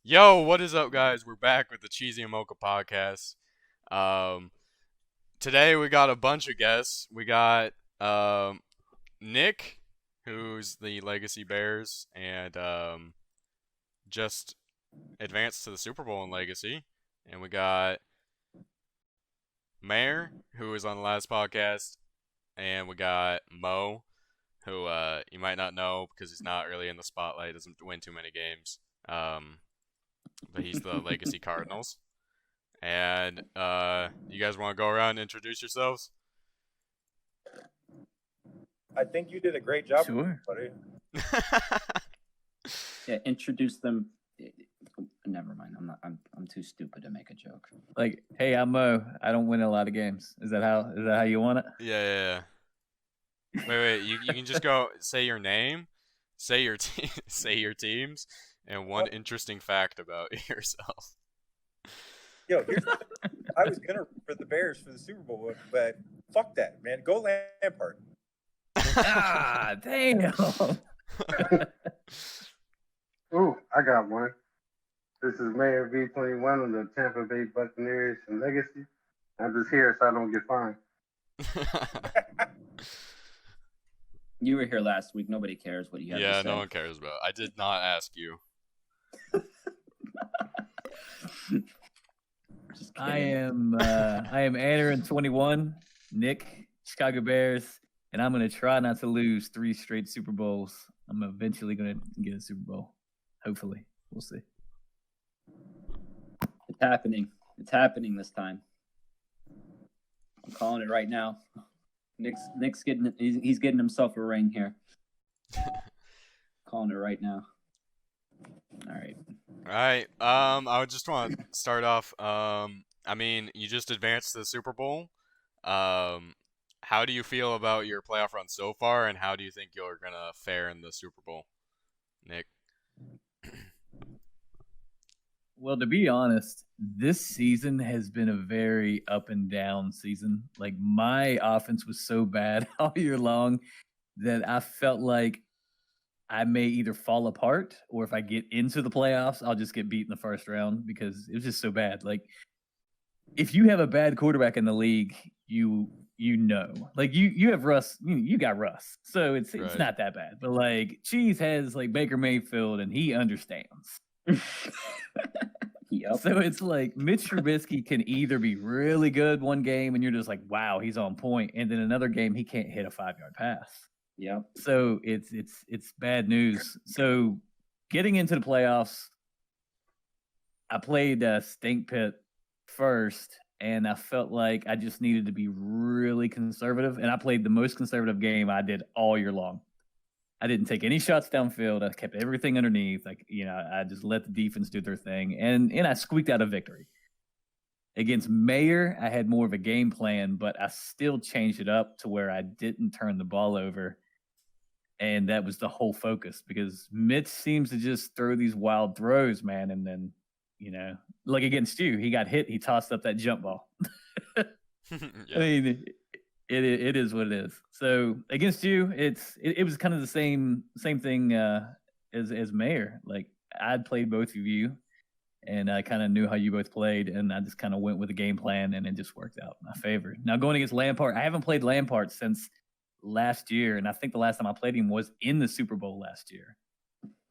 Yo, what is up, guys? We're back with the Cheezy and Mocha podcast. Um, Today we got a bunch of guests. We got Nick, who's the Legacy Bears, and just advanced to the Super Bowl in Legacy. And we got Mayor, who was on the last podcast, and we got Mo, who you might not know because he's not really in the spotlight, doesn't win too many games. But he's the Legacy Cardinals. And you guys want to go around and introduce yourselves? I think you did a great job. Sure. Buddy. Yeah, introduce them. Never mind. I'm too stupid to make a joke. Like, hey, I'm Mo. I don't win a lot of games. Is that how you want it? Yeah. Wait. You can just go say your name, say your say your teams, and one interesting fact about yourself. Yo, I was gonna root for the Bears for the Super Bowl, but fuck that, man. Go Lampard. Ah, damn. Ooh, I got one. This is Mayor V21 of the Tampa Bay Buccaneers and Legacy. I'm just here so I don't get fined. You were here last week. Nobody cares what you have to say. No one cares about. I did not ask you. I am Aaron 21, Nick, Chicago Bears, and I'm gonna try not to lose 3 straight Super Bowls. I'm eventually gonna get a Super Bowl. Hopefully. We'll see. It's happening. It's happening this time. I'm calling it right now. Nick's getting he's getting himself a ring here. Calling it right now. All right. All right. I would just want to start off. I mean, you just advanced to the Super Bowl. How do you feel about your playoff run so far, and how do you think you're gonna fare in the Super Bowl, Nick? Well, to be honest, this season has been a very up and down season. Like, my offense was so bad all year long that I felt like I may either fall apart, or if I get into the playoffs, I'll just get beat in the first round because it was just so bad. Like, if you have a bad quarterback in the league, you know, like you have Russ, you got Russ, so it's not that bad. But like, Cheese has like Baker Mayfield, and he understands. Yep. So it's like Mitch Trubisky can either be really good one game, and you're just like, wow, he's on point, and then another game he can't hit a 5-yard pass. Yeah. So it's bad news. So getting into the playoffs, I played Stink Pit first, and I felt like I just needed to be really conservative, and I played the most conservative game I did all year long. I didn't take any shots downfield. I kept everything underneath. Like, I just let the defense do their thing, and I squeaked out a victory. Against Mayor, I had more of a game plan, but I still changed it up to where I didn't turn the ball over. And that was the whole focus, because Mitch seems to just throw these wild throws, man. And then, like against you, he got hit. He tossed up that jump ball. Yeah. I mean, it is what it is. So against you, it was kind of the same thing as Mayor. Like, I'd played both of you, and I kind of knew how you both played, and I just kind of went with a game plan, and it just worked out in my favor. Now, going against Lampard, I haven't played Lampard since last year, and I think the last time I played him was in the Super Bowl last year.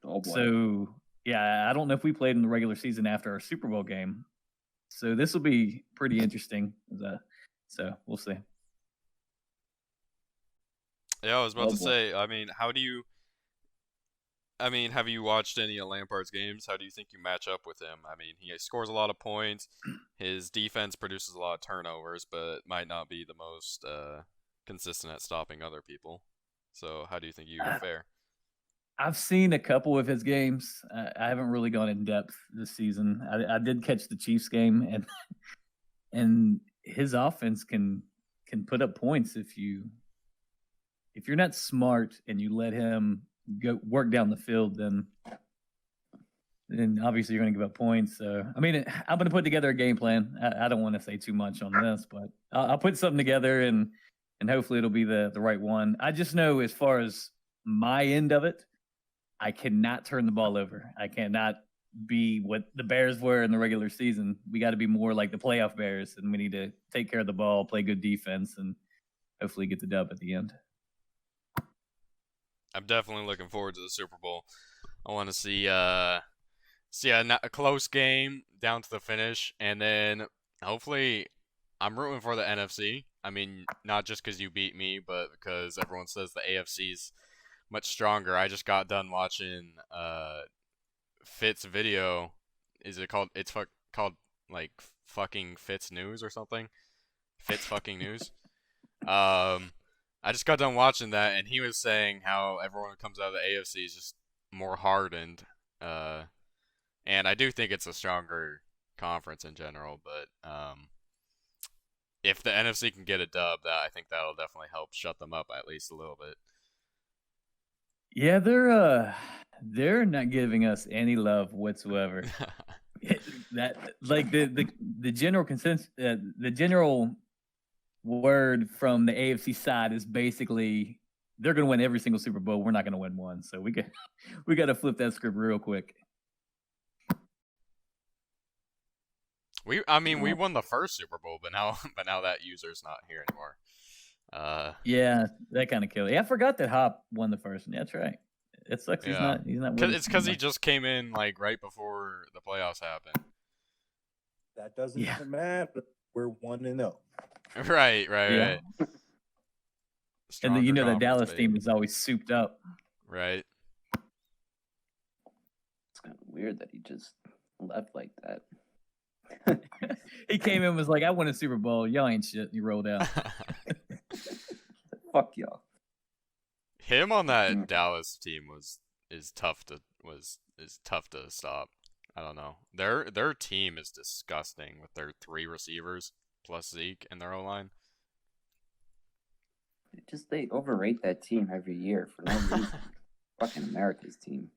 Oh boy. So yeah, I don't know if we played in the regular season after our Super Bowl game. So this will be pretty interesting. So we'll see. Yeah, I was about to say, I mean, have you watched any of Lampard's games? How do you think you match up with him? I mean, he scores a lot of points. His defense produces a lot of turnovers, but might not be the most consistent at stopping other people. So how do you think you fare? I've seen a couple of his games. I haven't really gone in depth this season. I did catch the Chiefs game, and his offense can put up points if you're not smart and you let him go work down the field, then obviously you're going to give up points. So, I mean, I'm going to put together a game plan. I don't want to say too much on this, but I'll put something together, and hopefully it'll be the right one. I just know, as far as my end of it, I cannot turn the ball over. I cannot be what the Bears were in the regular season. We got to be more like the playoff Bears, and we need to take care of the ball, play good defense, and hopefully get the dub at the end. I'm definitely looking forward to the Super Bowl. I want to see a close game down to the finish, and then hopefully I'm rooting for the NFC. I mean, not just because you beat me, but because everyone says the AFC's much stronger. I just got done watching Fitz video. Is it called? It's called like fucking Fitz News or something. Fitz fucking News. I just got done watching that, and he was saying how everyone who comes out of the AFC is just more hardened. And I do think it's a stronger conference in general, but if the NFC can get a dub, I think that'll definitely help shut them up at least a little bit. Yeah, they're not giving us any love whatsoever. That like the general consensus, the general word from the AFC side is basically they're going to win every single Super Bowl. We're not going to win one, so we got to flip that script real quick. We won the first Super Bowl, but now that user's not here anymore. Yeah, that kind of killed it. Yeah, I forgot that Hop won the first one. Yeah, that's right. It sucks. Yeah. He's not. It's because he just came in like right before the playoffs happened. That doesn't even matter. We're 1-0. Right. And then the Dallas team is always souped up. Right. It's kind of weird that he just left like that. He came in and was like, I won a Super Bowl. Y'all ain't shit. You rolled out. Fuck y'all. Him on that Dallas team is tough to stop. I don't know. Their team is disgusting with their 3 receivers plus Zeke in their O-line. They overrate that team every year for no reason. Fucking America's team.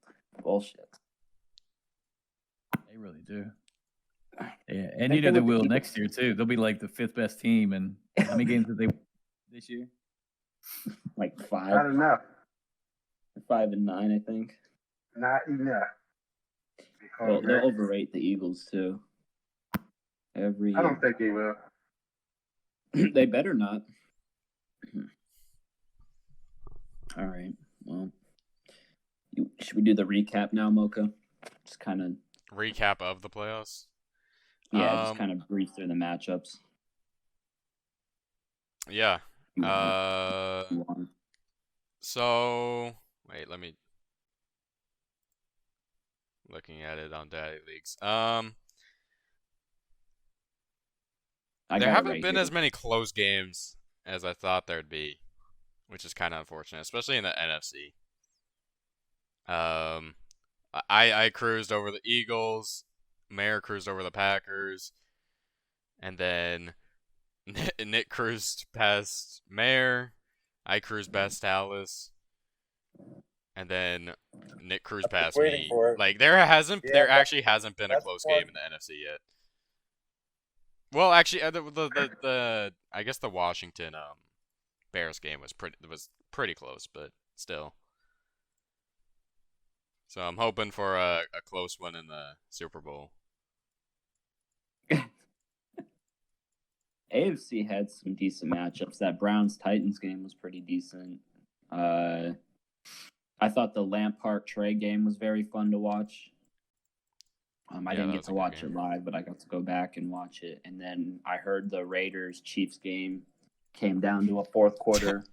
Bullshit. They really do. Yeah, and they will next year too. They'll be like the 5th best team. And how many games did they win this year? Like 5. Not enough. 5-9, I think. Not enough. Well, they'll overrate the Eagles too. Every year. I don't think they will. They better not. All right. Well, should we do the recap now, Mocha? Just kind of recap of the playoffs. Yeah, just kind of breeze through the matchups. Yeah. So wait, let me looking at it on Daddy Leagues. There haven't been as many close games as I thought there'd be, which is kind of unfortunate, especially in the NFC. I cruised over the Eagles, Mayor cruised over the Packers, and then Nick cruised past Mayor, I cruised past Dallas, and then Nick cruised past me. Like there actually hasn't been a close game in the NFC yet. Well, actually, the I guess the Washington Bears game was pretty close, but still. So I'm hoping for a close one in the Super Bowl. AFC had some decent matchups. That Browns-Titans game was pretty decent. I thought the Lampard-Trey game was very fun to watch. I didn't get to watch it live, but I got to go back and watch it. And then I heard the Raiders-Chiefs game came down to a fourth quarter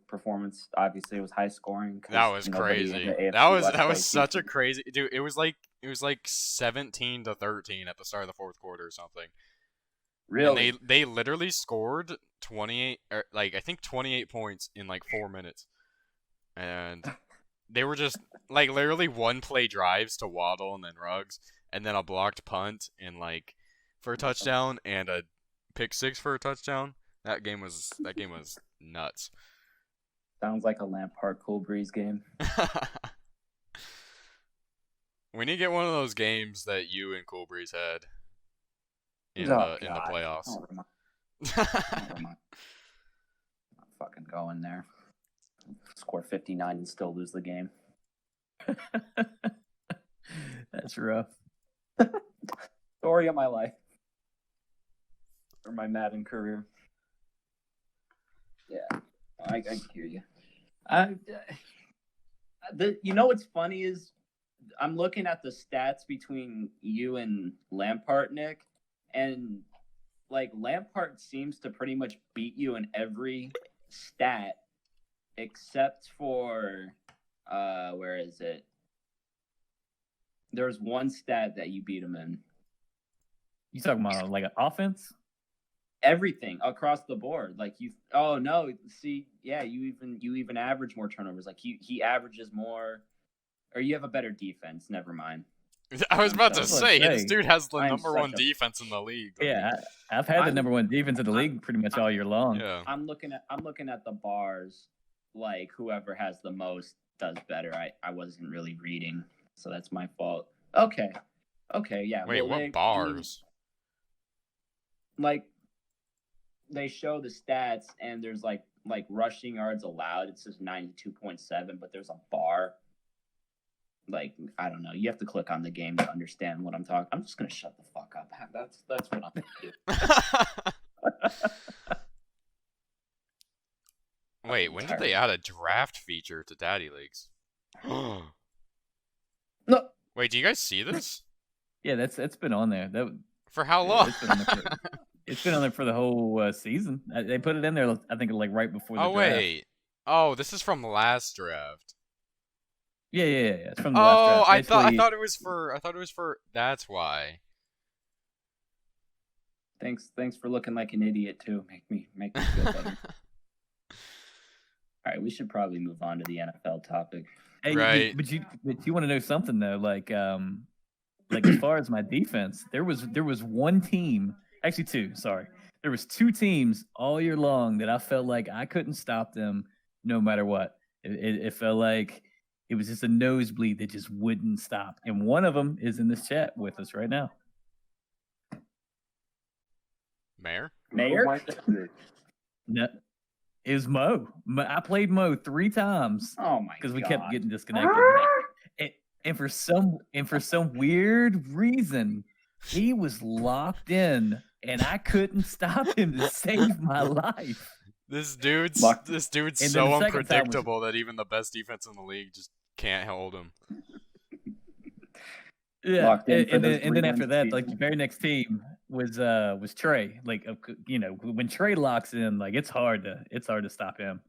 performance. Obviously, it was high scoring. That was crazy. That was such a crazy dude. It was like 17-13 at the start of the fourth quarter or something. Really? And they literally scored 28, I think 28 points in like 4 minutes, and they were just like literally one play drives to Waddle and then Ruggs, and then a blocked punt and for a touchdown and a pick 6 for a touchdown. That game was nuts. Sounds like a Lampard Cool Breeze game. We need to get one of those games that you and Cool Breeze had in the playoffs. I'm not fucking going there. Score 59 and still lose the game. That's rough. Story of my life. Or my Madden career. Yeah, I hear you. You know what's funny is I'm looking at the stats between you and Lampard, Nick, and like Lampard seems to pretty much beat you in every stat except for where is it? There's one stat that you beat him in. You talking about like an offense? Everything across the board. Like you even average more turnovers. Like he averages more, or you have a better defense. Never mind. I was about to That's what say, I'm this saying. dude has the I'm number such one a- defense in the league. Yeah, I've had the number one defense in the league pretty much all year long. Yeah. I'm looking at the bars. Like whoever has the most does better. I wasn't really reading, so that's my fault. Okay, yeah. Wait, well, what bars? Like they show the stats, and there's like rushing yards allowed. It says 92.7, but there's a bar. Like I don't know. You have to click on the game to understand what I'm talking. I'm just gonna shut the fuck up. That's what I'm gonna do. Wait, when did they add a draft feature to Daddy Leagues? No. Wait, do you guys see this? Yeah, that's been on there. For how long? It's been on there for the whole season. They put it in there, I think, like right before the draft. Wait. Oh, this is from last draft. Yeah. It's from the last draft. I thought it was for. That's why. Thanks for looking like an idiot too. Make me feel better. All right, we should probably move on to the NFL topic. Hey, Right. But you want to know something though? Like as far as my defense, there was one team, actually two. Sorry, there was two teams all year long that I felt like I couldn't stop them no matter what. It felt like it was just a nosebleed that just wouldn't stop. And one of them is in this chat with us right now. Mayor? Mayor? No, it was Mo. I played Mo 3 times. Oh my god! Because we kept getting disconnected. And for some weird reason, he was locked in, and I couldn't stop him to save my life. This dude's And so then the second time was- unpredictable that even the best defense in the league just can't hold him. Yeah, Locked in for and those then after reruns that, season. like the very next team was Trey. Like when Trey locks in, like it's hard to stop him.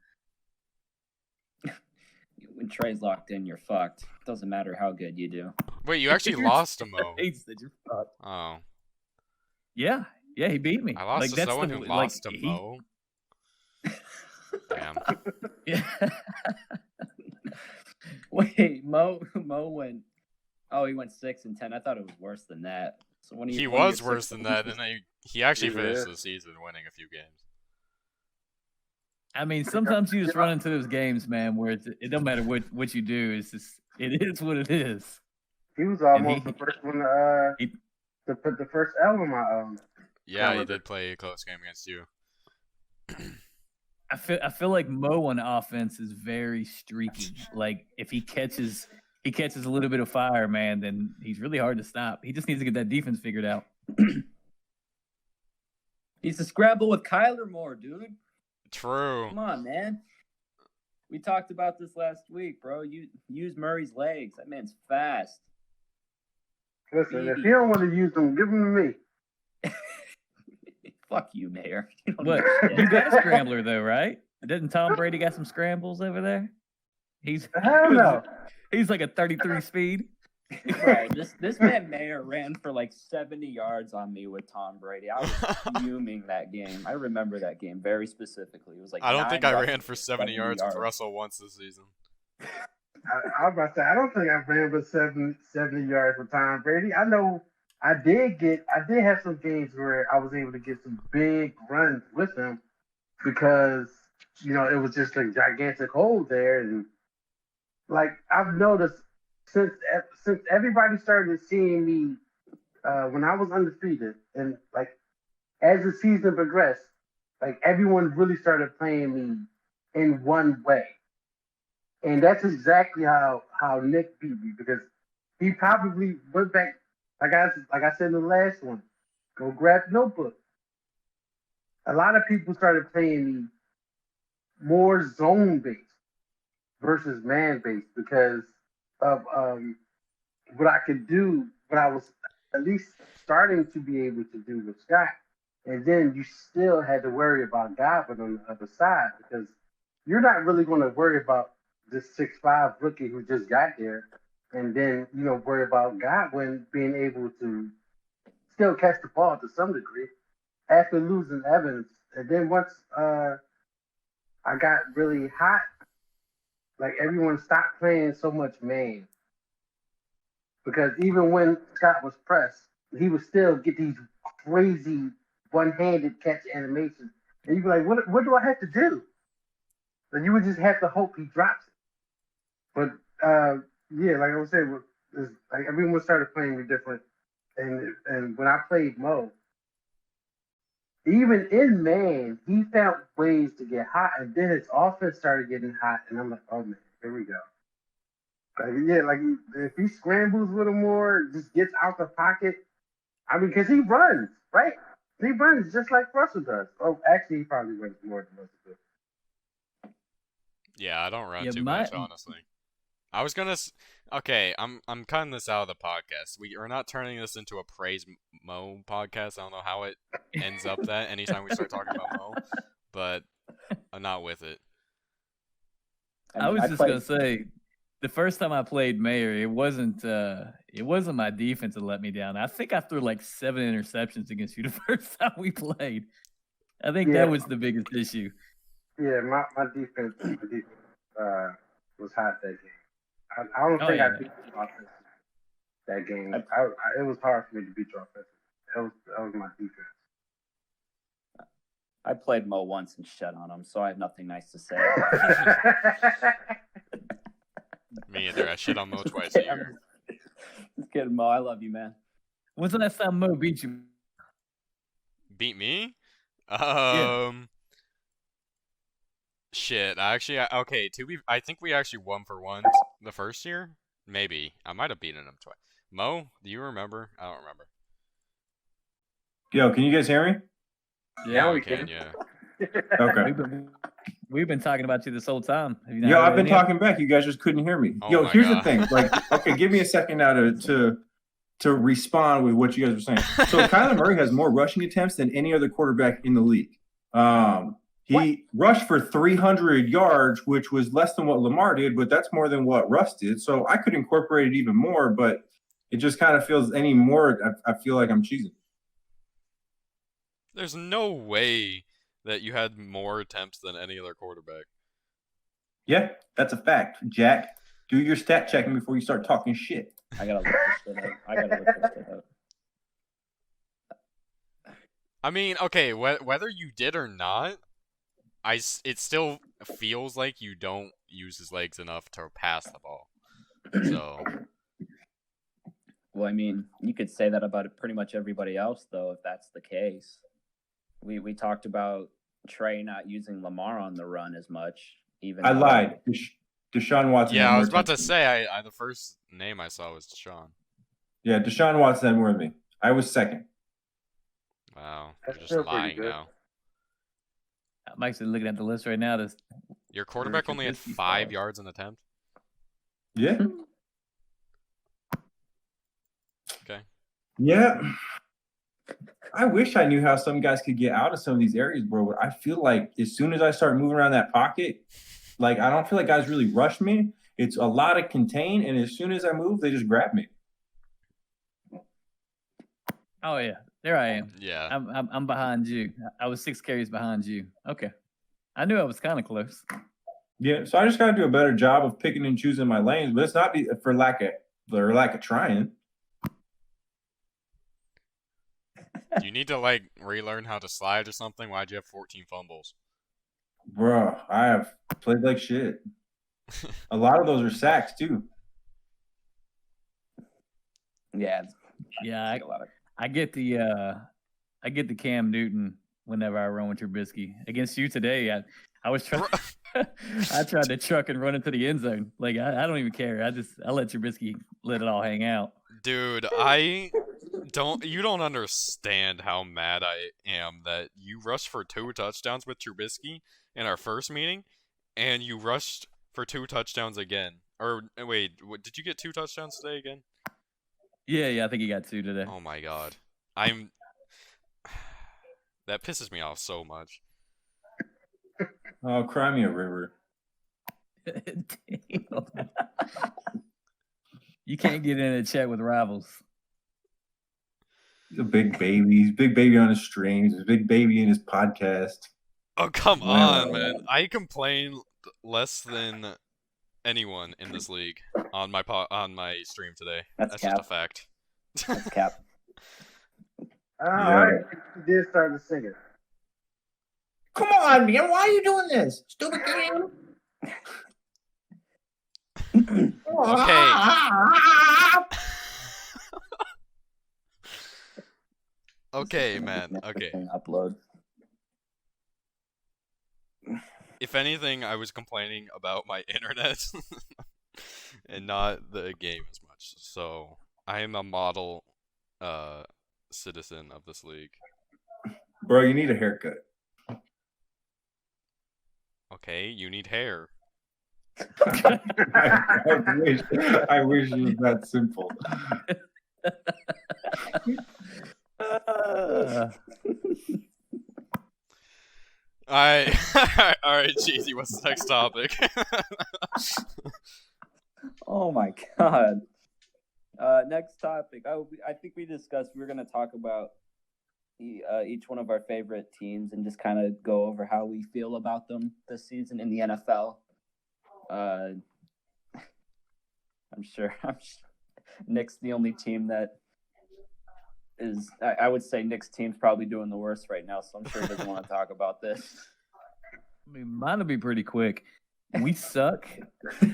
When Trey's locked in, you're fucked. Doesn't matter how good you do. Wait, you actually lost to Mo. Oh. Yeah, he beat me. I lost like, to that's someone the- who like, lost to he- Mo. Damn. Yeah. Wait, Mo went. Oh, he went 6-10. I thought it was worse than that. So when He when you're was worse than that, and he actually finished the season winning a few games. I mean, sometimes you just run into those games, man, where it don't matter what you do. It's just it is what it is. He was almost he- the first one he- to put the first L in my Yeah, he However. did play a close game against you. I feel like Mo on offense is very streaky. Like if he catches a little bit of fire, man, then he's really hard to stop. He just needs to get that defense figured out. He's to scrabble with Kyler Moore, dude. True. Come on, man. We talked about this last week, bro. You use Murray's legs. That man's fast. Listen, if you don't want to use them, give them to me. Fuck you, Mayor. You don't But need- you got a scrambler though, right? Didn't Tom Brady got some scrambles over there? Hell no. He's like a 33 speed. Bro, this man Mayor ran for like 70 yards on me with Tom Brady. I was fuming that game. I remember that game very specifically. It was like I don't think 9 I rushes ran for 70 yards with Russell once this season. I was about to say, I don't think I ran for 70 yards with Tom Brady. I know I did have some games where I was able to get some big runs with him because, it was just a gigantic hole there. And like I've noticed since everybody started seeing me when I was undefeated and like as the season progressed, like everyone really started playing me in one way. And that's exactly how Nick beat me because he probably went back. Like I said in the last one, go grab the notebook. A lot of people started playing me more zone based versus man based because of what I could do, what I was at least starting to be able to do with Scott. And then you still had to worry about Godwin on the other side because you're not really going to worry about this 6'5" rookie who just got there, and then worry about Godwin being able to still catch the ball to some degree after losing Evans. And then once I got really hot, like everyone stopped playing so much man. Because even when Scott was pressed, he would still get these crazy one-handed catch animations. And you'd be like, what do I have to do? And you would just have to hope he drops it. But yeah, like I was saying, like everyone started playing me different. And when I played Mo, even in man, he found ways to get hot, and then his offense started getting hot, and I'm like, oh man, here we go. Like if he scrambles a little more, just gets out the pocket. I mean, because he runs, right? He runs just like Russell does. Oh, actually, he probably runs more than Russell does. Yeah, I don't run too much, honestly. I was gonna. Okay, I'm cutting this out of the podcast. We're not turning this into a praise Mo podcast. I don't know how it ends up that anytime we start talking about Mo, but I'm not with it. I was just gonna say, the first time I played Mayor, it wasn't my defense that let me down. I think I threw like 7 interceptions against you the first time we played. I think that was the biggest issue. Yeah, my defense was hot that game. I don't think I beat the offense that game. It was hard for me to beat your offense. That was my defense. I played Mo once and shut on him, so I have nothing nice to say. Me either. I shit on Mo twice a year. Just kidding, Mo. I love you, man. When's the last time Mo beat you? Beat me? Yeah. Shit. I think we actually won for once the first year. Maybe. I might have beaten him twice. Mo, do you remember? I don't remember. Yo, can you guys hear me? Yeah, we can. Yeah. Okay. We've been talking about you this whole time. Yo, I've been talking back. You guys just couldn't hear me. Oh Yo, my here's God. the thing. Like, okay, give me a second now to respond with what you guys were saying. So Kyler Murray has more rushing attempts than any other quarterback in the league. He rushed for 300 yards, which was less than what Lamar did, but that's more than what Russ did. So I could incorporate it even more, but it just kind of feels any more. I feel like I'm cheesing. There's no way that you had more attempts than any other quarterback. Yeah, that's a fact. Jack, do your stat checking before you start talking shit. I gotta look this shit up. I mean, okay, whether you did or not, it still feels like you don't use his legs enough to pass the ball. So, well, I mean, you could say that about pretty much everybody else, though, if that's the case. We talked about Trey not using Lamar on the run as much. I lied. Deshaun Watson. Yeah, I was about to say, the first name I saw was Deshaun. Yeah, Deshaun Watson had more than me. I was second. Wow, you're just lying now. I'm actually looking at the list right now. Your quarterback only had 5 yards an attempt? Yeah. Okay. Yeah. I wish I knew how some guys could get out of some of these areas, bro. I feel like as soon as I start moving around that pocket, like I don't feel like guys really rush me. It's a lot of contain, and as soon as I move, they just grab me. Oh yeah, there I am. Yeah. I'm behind you. I was 6 carries behind you. Okay, I knew I was kind of close. Yeah, so I just got to do a better job of picking and choosing my lanes, but it's not for lack of trying. Do you need to like relearn how to slide or something? Why'd you have 14 fumbles? Bro, I have played like shit. A lot of those are sacks too. Yeah. Yeah, I get the Cam Newton whenever I run with Trubisky. Against you today, I was trying I tried to truck and run into the end zone. Like I don't even care. I let Trubisky let it all hang out. Dude, you don't understand how mad I am that you rushed for 2 touchdowns with Trubisky in our first meeting, and you rushed for 2 touchdowns again. Or wait, did you get 2 touchdowns today again? Yeah, I think he got 2 today. Oh my god. That pisses me off so much. Oh, cry me a river. Damn. You can't get in a chat with rivals. He's a big baby. He's a big baby on his streams. He's a big baby in his podcast. Oh, come Wow. on, man. I complain less than anyone in this league on my stream today. That's just a cap. fact. That's cap. All right, you did start to sing it. Come on, man. Why are you doing this? Stupid game. Okay. Okay, man. Okay. Upload. If anything, I was complaining about my internet and not the game as much. So, I am a model citizen of this league. Bro, you need a haircut. Okay, you need hair. I wish it was that simple. Alright, Cheezy, what's the next topic? Oh my god. Next topic. I think we discussed we were going to talk about each one of our favorite teams and just kind of go over how we feel about them this season in the NFL. I'm sure Nick's the only team that is. I would say Nick's team's probably doing the worst right now, so I'm sure he doesn't want to talk about this. I mean, mine will be pretty quick. We suck,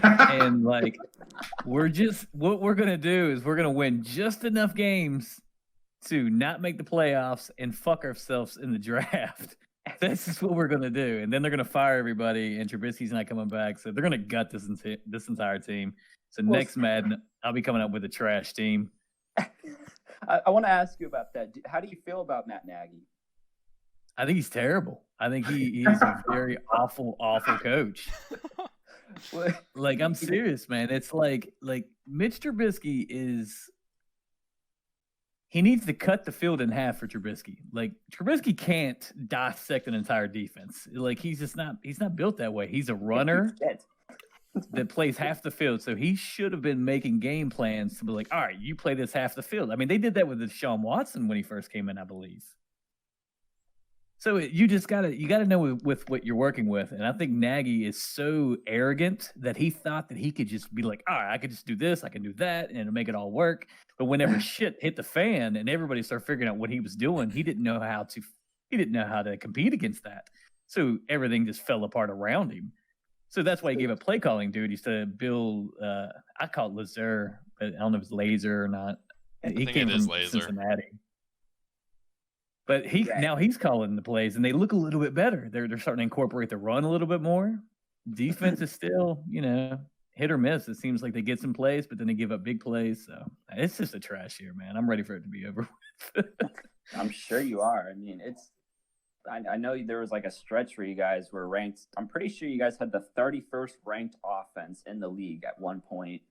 and like what we're gonna do is we're gonna win just enough games to not make the playoffs and fuck ourselves in the draft. That's just what we're gonna do, and then they're gonna fire everybody, and Trubisky's not coming back, so they're gonna gut this entire team. So next Madden, I'll be coming up with a trash team. I want to ask you about that. How do you feel about Matt Nagy? I think he's terrible. I think he's a very awful coach. Like, I'm serious, man. It's like Mitch Trubisky he needs to cut the field in half for Trubisky. Like, Trubisky can't dissect an entire defense. Like, he's not built that way. He's a runner that plays half the field. So he should have been making game plans to be like, all right, you play this half the field. I mean, they did that with Deshaun Watson when he first came in, I believe. So you just gotta know with what you're working with, and I think Nagy is so arrogant that he thought that he could just be like, all right, I could just do this, I can do that, and it'll make it all work. But whenever shit hit the fan and everybody started figuring out what he was doing, he didn't know how to compete against that. So everything just fell apart around him. So that's why he gave up play calling duties to Bill. I call it Lazure, but I don't know if it's Laser or not. He came from Cincinnati. But now he's calling the plays, and they look a little bit better. They're starting to incorporate the run a little bit more. Defense is still, hit or miss. It seems like they get some plays, but then they give up big plays. So it's just a trash year, man. I'm ready for it to be over with. I'm sure you are. I mean, I know there was like a stretch where you guys were ranked. I'm pretty sure you guys had the 31st ranked offense in the league at one point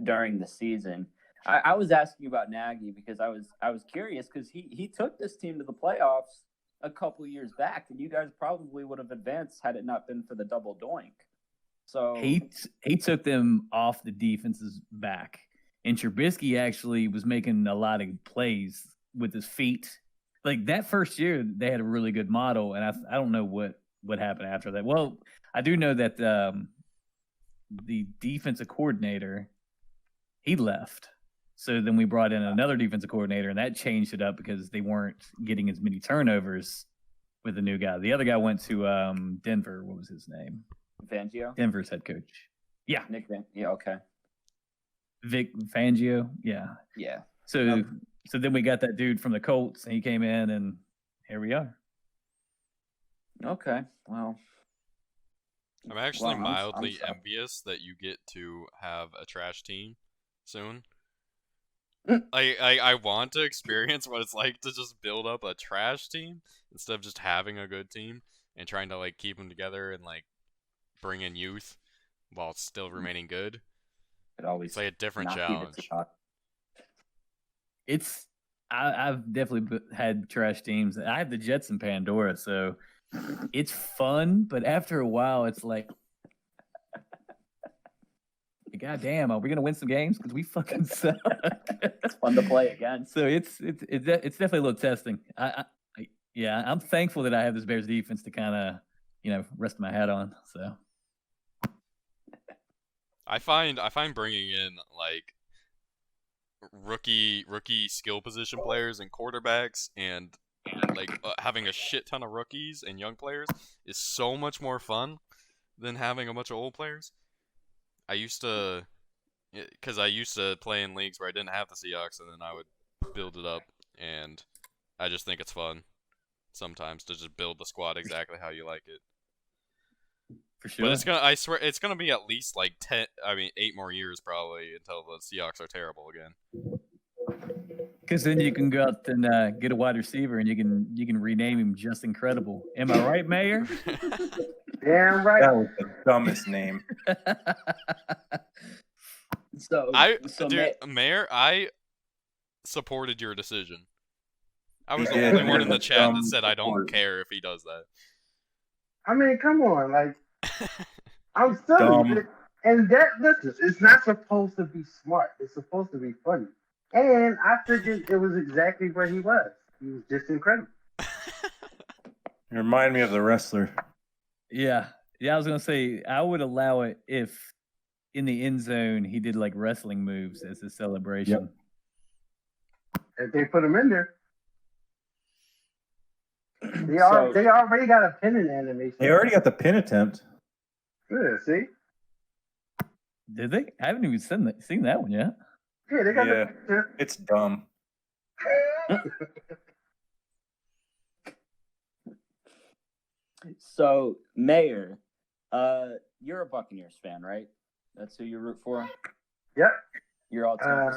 during the season. I was asking about Nagy because I was curious because he took this team to the playoffs a couple years back, and you guys probably would have advanced had it not been for the double doink. So he took them off the defense's back, and Trubisky actually was making a lot of plays with his feet. Like that first year, they had a really good model, and I don't know what happened after that. Well, I do know that the defensive coordinator, he left. So then we brought in another defensive coordinator, and that changed it up because they weren't getting as many turnovers with the new guy. The other guy went to Denver. What was his name? Fangio? Denver's head coach. Yeah. Nick yeah, okay. Vic Fangio. Yeah. Yeah. So then we got that dude from the Colts, and he came in, and here we are. Okay. Well, I'm actually Wow, I'm mildly sorry. envious that you get to have a trash team soon. Mm. I want to experience what it's like to just build up a trash team instead of just having a good team and trying to like keep them together and like bring in youth while still remaining good. It always It's like a different not be the challenge. top. I've definitely had trash teams. I have the Jets in Pandora, so it's fun. But after a while, it's like, God damn, are we gonna win some games? Because we fucking suck. It's fun to play again. So it's definitely a little testing. Yeah, I'm thankful that I have this Bears defense to kind of rest my hat on. So I find bringing in like rookie skill position players and quarterbacks and like having a shit ton of rookies and young players is so much more fun than having a bunch of old players. I used to play in leagues where I didn't have the Seahawks, and then I would build it up, and I just think it's fun sometimes to just build the squad exactly how you like it. for sure. But I swear it's gonna be at least like 8 more years probably until the Seahawks are terrible again. Because then you can go out and get a wide receiver, and you can rename him Just Incredible. Am I right, Mayor? Damn right. That was the dumbest name. So, Mayor, I supported your decision. I was He the did. only one in the You're chat that dumb said I don't support. care if he does that. I mean, come on, like I'm telling you, Dumb. and listen, it's not supposed to be smart. It's supposed to be funny. And I figured it was exactly where he was. He was just incredible. You remind me of the wrestler. Yeah. I was gonna say I would allow it if in the end zone he did like wrestling moves as a celebration. If they put him in there, they So- already got a pinning animation. They already got the pin attempt. Yeah, see? Did they? I haven't even seen that one yet. Yeah, they got Yeah. the. It's dumb. So, Mayor, you're a Buccaneers fan, right? That's who you root for. Yep. You're all team.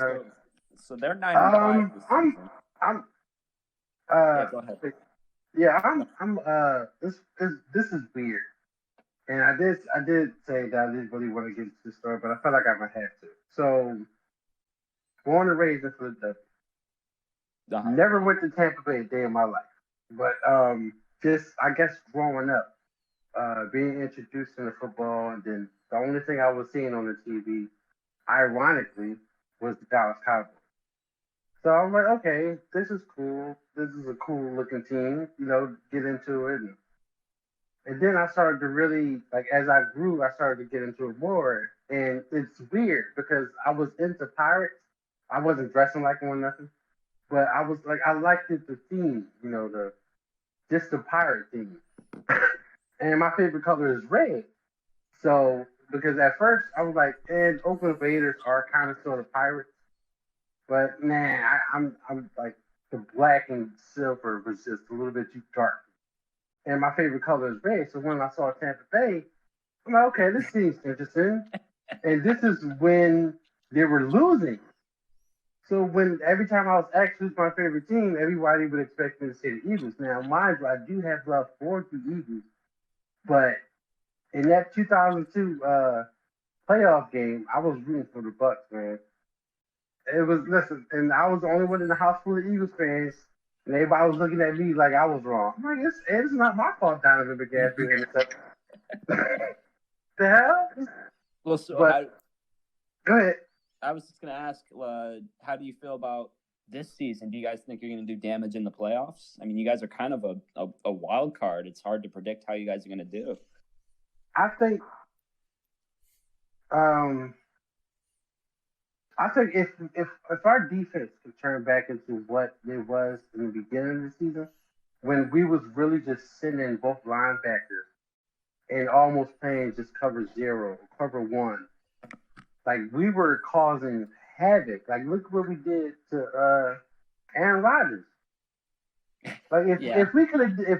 So they're 9-5 this season. I'm. Yeah, go ahead. Yeah, I'm. This is weird, and I did say that I didn't really want to get into the story, but I felt like I might have to. So, born and raised in Philadelphia. Uh-huh. Never went to Tampa Bay a day in my life, but just I guess growing up, being introduced to the football, and then the only thing I was seeing on the TV, ironically, was the Dallas Cowboys. So I'm like, okay, this is cool. This is a cool looking team, get into it. And then I started to really, like, as I grew, I started to get into it more. And it's weird because I was into Pirates. I wasn't dressing like one, nothing. But I was like, I liked it, the theme, just the pirate theme. And my favorite color is red. So, because at first I was like, and Oakland Raiders are kind of sort of pirates. But man, I'm like the black and silver was just a little bit too dark. And my favorite color is red. So when I saw Tampa Bay, I'm like, okay, this seems interesting. And this is when they were losing. So every time I was asked who's my favorite team, everybody would expect me to say the Eagles. Now, mind you, I do have love for the Eagles, but in that 2002 playoff game, I was rooting for the Bucks, man. It was and I was the only one in the house full of Eagles fans, and everybody was looking at me like I was wrong. I'm like, it's not my fault, Donovan McGaffrey. The hell? Well, so Go ahead. I was just going to ask, how do you feel about this season? Do you guys think you're going to do damage in the playoffs? I mean, you guys are kind of a wild card. It's hard to predict how you guys are going to do. I think if our defense could turn back into what it was in the beginning of the season, when we was really just sitting in both linebackers and almost playing just cover 0, cover 1, like we were causing havoc. Like look what we did to Aaron Rodgers. Like if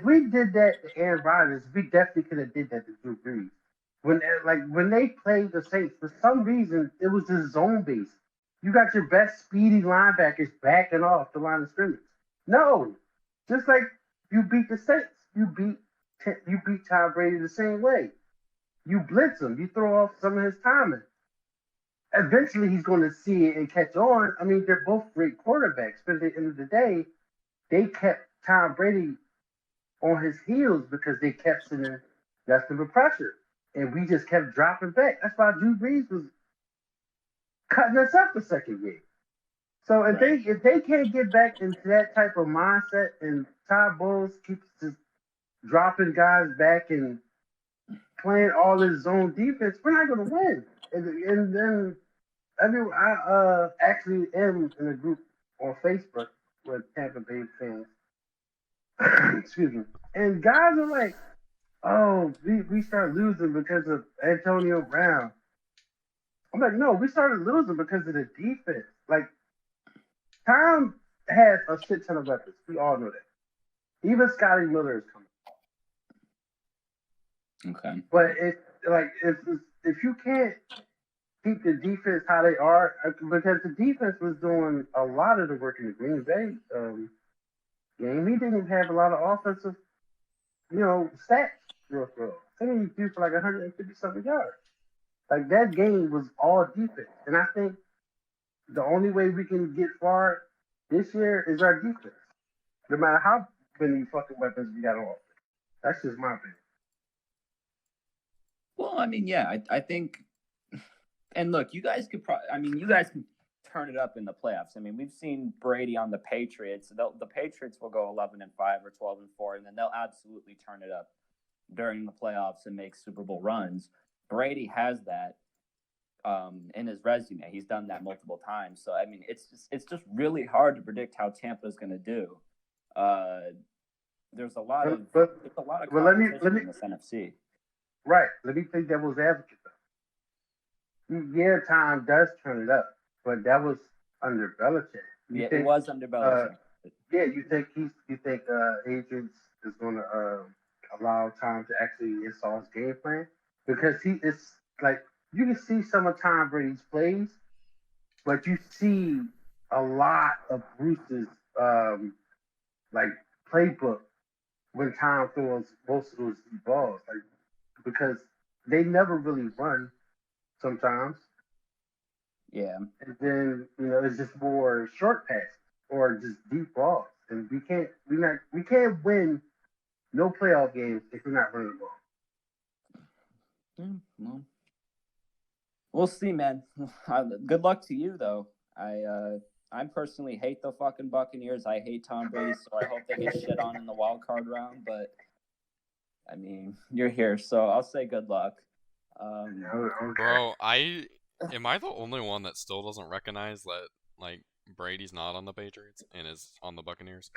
we did that to Aaron Rodgers, we definitely could have did that to Drew Brees. when they played the Saints, for some reason it was just zone based. You got your best speedy linebackers backing off the line of scrimmage. No, just like you beat the Saints, you beat Tom Brady the same way. You blitz him, you throw off some of his timing. Eventually, he's going to see it and catch on. I mean, they're both great quarterbacks, but at the end of the day, they kept Tom Brady on his heels because they kept sending nothing but pressure. And we just kept dropping back. That's why Drew Brees was cutting us up the second game. So if they can't get back into that type of mindset and Todd Bowles keeps just dropping guys back and playing all his zone defense, we're not going to win. And then I actually am in a group on Facebook with Tampa Bay fans. Excuse me. And guys are like, oh, we started losing because of Antonio Brown. I'm like, no, we started losing because of the defense. Like, Tom has a shit ton of weapons. We all know that. Even Scotty Miller is coming. Okay. But if you can't keep the defense how they are, because the defense was doing a lot of the work in the Green Bay game. He didn't have a lot of offensive, stats. I think he threw for like 150 something yards. Like that game was all defense, and I think the only way we can get far this year is our defense. No matter how many fucking weapons we got on offense. That's just my opinion. Well, I mean, yeah, I think, and look, you guys could you guys can turn it up in the playoffs. I mean, we've seen Brady on the Patriots. The Patriots will go 11-5 or 12-4, and then they'll absolutely turn it up during the playoffs and make Super Bowl runs. Brady has that in his resume. He's done that multiple times. So I mean, it's just really hard to predict how Tampa is going to do. There's a lot of competition in this NFC. Right. Let me play devil's advocate though. Yeah, Tom does turn it up, but that was under Belichick. It was under Belichick. You think Adrian is going to allow Tom to actually install his game plan? Because it's like you can see some of Tom Brady's plays, but you see a lot of Bruce's playbook when Tom throws most of those balls, because they never really run sometimes. Yeah. And then, it's just more short passes or just deep balls. And we can't win no playoff games if we're not running the ball. Well, we'll see, man. Good luck to you, though. I personally hate the fucking Buccaneers. I hate Tom Brady, so I hope they get shit on in the wild card round. But I mean, you're here, so I'll say good luck. Bro, am I the only one that still doesn't recognize that Brady's not on the Patriots and is on the Buccaneers?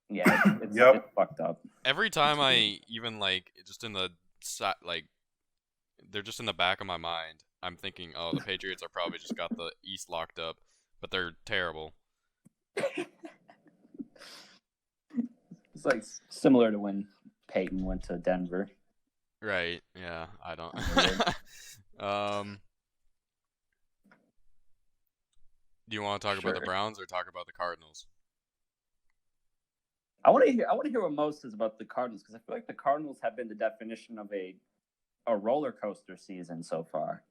Yeah, it's fucked up. Every time I even just in the they're just in the back of my mind. I'm thinking, oh, the Patriots are probably just got the East locked up, but they're terrible. It's like similar to when Peyton went to Denver. Right. Yeah. I don't. Do you want to talk about the Browns or talk about the Cardinals? I want to hear what Mo says about the Cardinals, because I feel like the Cardinals have been the definition of a roller coaster season so far.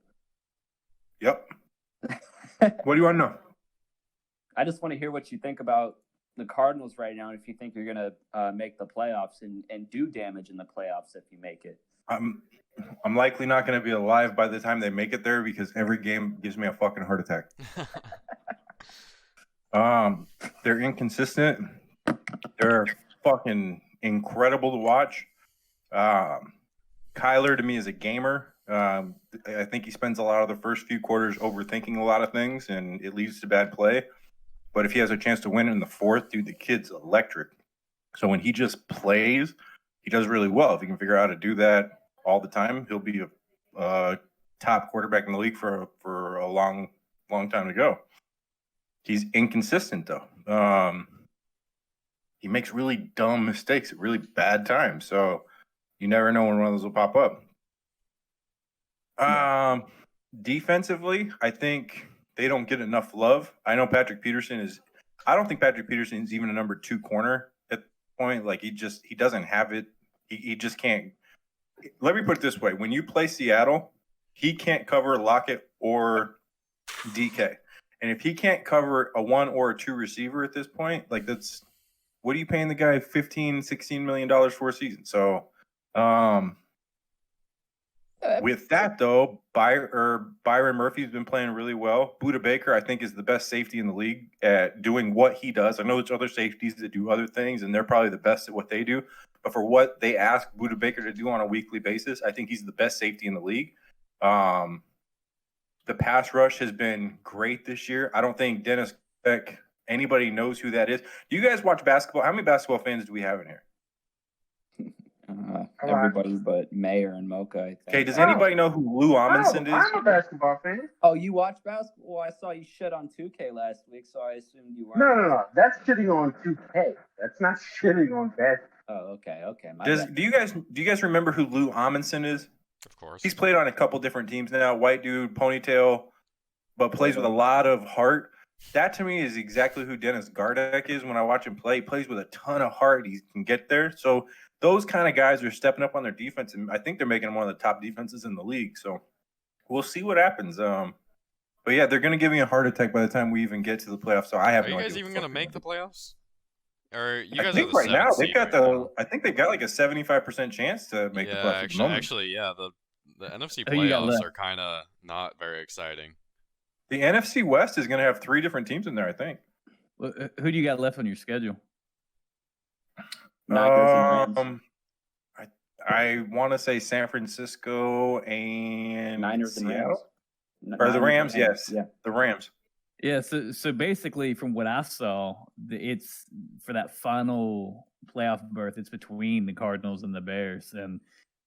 Yep. What do you want to know? I just want to hear what you think about the Cardinals right now, and if you think you're going to make the playoffs and do damage in the playoffs if you make it. I'm likely not going to be alive by the time they make it there, because every game gives me a fucking heart attack. They're inconsistent. They're fucking incredible to watch. Kyler, to me, is a gamer. I think he spends a lot of the first few quarters overthinking a lot of things, and it leads to bad play. But if he has a chance to win in the fourth, dude, the kid's electric. So when he just plays, he does really well. If he can figure out how to do that all the time, he'll be a top quarterback in the league for a long time to go. He's inconsistent, though. He makes really dumb mistakes at really bad times. So you never know when one of those will pop up. Defensively, I think they don't get enough love. I know Patrick Peterson is. I don't think Patrick Peterson is even a number 2 corner at the point. Like he doesn't have it. He just can't. Let me put it this way: when you play Seattle, he can't cover Lockett or DK, and if he can't cover a 1 or a 2 receiver at this point, like that's what are you paying the guy $15-16 million for a season? So, with that though, Byron Murphy's been playing really well. Buda Baker, I think, is the best safety in the league at doing what he does. I know there's other safeties that do other things, and they're probably the best at what they do. But for what they ask Buda Baker to do on a weekly basis, I think he's the best safety in the league. The pass rush has been great this year. I don't think Dennis Beck, anybody knows who that is. Do you guys watch basketball? How many basketball fans do we have in here? Everybody but Mayor and Mocha, I think. Okay, does anybody know who Lou Amundsen is? I'm a basketball fan. Oh, you watch basketball? Well, I saw you shit on 2K last week, so I assumed you weren't. No. That's shitting on 2K. That's not shitting on basketball. Oh, okay. Do you guys remember who Lou Amundsen is? Of course. He's played on a couple different teams now. White dude, ponytail, but plays with a lot of heart. That to me is exactly who Dennis Gardeck is when I watch him play. He plays with a ton of heart. He can get there. So those kind of guys are stepping up on their defense, and I think they're making them one of the top defenses in the league. So we'll see what happens. But yeah, they're going to give me a heart attack by the time we even get to the playoffs. So I have Are no you idea guys even going to make the playoffs? Or you I guys think are the right now they've got I think they've got like a 75% chance to make the playoffs. Actually, yeah, the NFC Who you got playoffs left? are kind of not very exciting. The NFC West is going to have 3 different teams in there, I think. Who do you got left on your schedule? I want to say San Francisco and Niners and Seattle. Rams. Or the Rams, yes. Yeah. The Rams. Yeah, so basically, from what I saw, it's for that final playoff berth. It's between the Cardinals and the Bears, and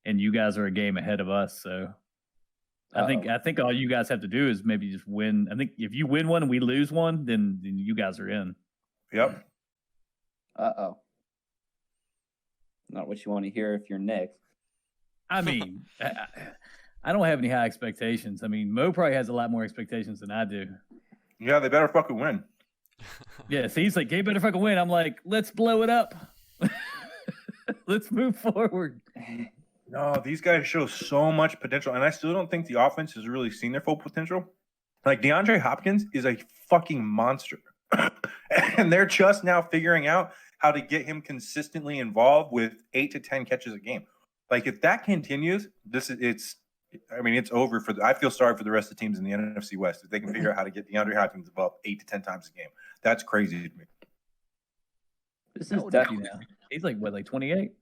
you guys are a game ahead of us. So I think all you guys have to do is maybe just win. I think if you win one and we lose one, then you guys are in. Yep. Uh-oh. Not what you want to hear if you're Nick. I mean, I don't have any high expectations. I mean, Mo probably has a lot more expectations than I do. Yeah, they better fucking win. Yeah, so he's like, "Gabe better fucking win." I'm like, "Let's blow it up. Let's move forward." No, these guys show so much potential, and I still don't think the offense has really seen their full potential. Like DeAndre Hopkins is a fucking monster, and they're just now figuring out how to get him consistently involved with 8 to 10 catches a game. Like if that continues, it's over for. I feel sorry for the rest of the teams in the NFC West if they can figure out how to get DeAndre Hopkins involved 8 to 10 times a game. That's crazy to me. This How is old is he definitely now? He's like what, like 28?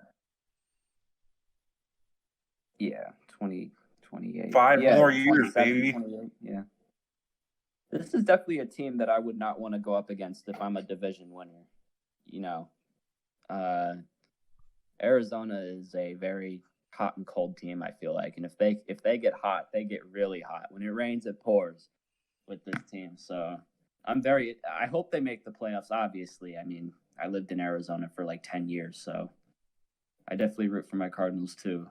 Yeah, 28. 5 yeah, more years, 27, baby. 28, yeah. This is definitely a team that I would not want to go up against if I'm a division winner. You know, Arizona is a very hot and cold team, I feel like. And if they get hot, they get really hot. When it rains, it pours with this team. So I hope they make the playoffs, obviously. I mean, I lived in Arizona for like 10 years, so I definitely root for my Cardinals too.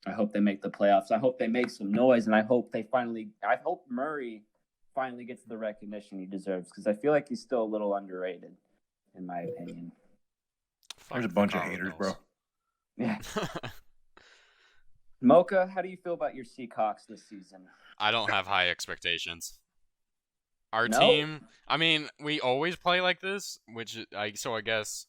I hope they make the playoffs. I hope they make some noise, and I hope Murray finally gets the recognition he deserves, because I feel like he's still a little underrated, in my opinion. There's a bunch of haters, bro. Yeah. Mocha, how do you feel about your Seahawks this season? I don't have high expectations. Our No? team, I mean, we always play like this, so I guess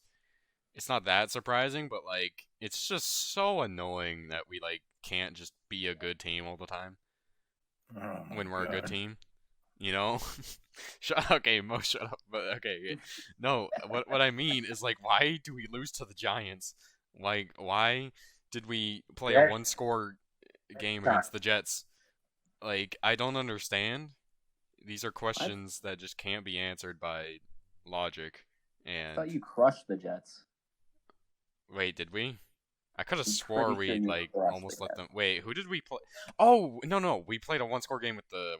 it's not that surprising, but like it's just so annoying that we like can't just be a good team all the time when we're a good team. You know? Okay, Mo, shut up. But okay, no. What I mean is like, why do we lose to the Giants? Like, why did we play a one-score game against the Jets? Like, I don't understand. These are questions that just can't be answered by logic. And I thought you crushed the Jets. wait, did we? I could have I'm swore pretty sure we you like crushed almost the let them. Wait, who did we play? Oh no, we played a one-score game with the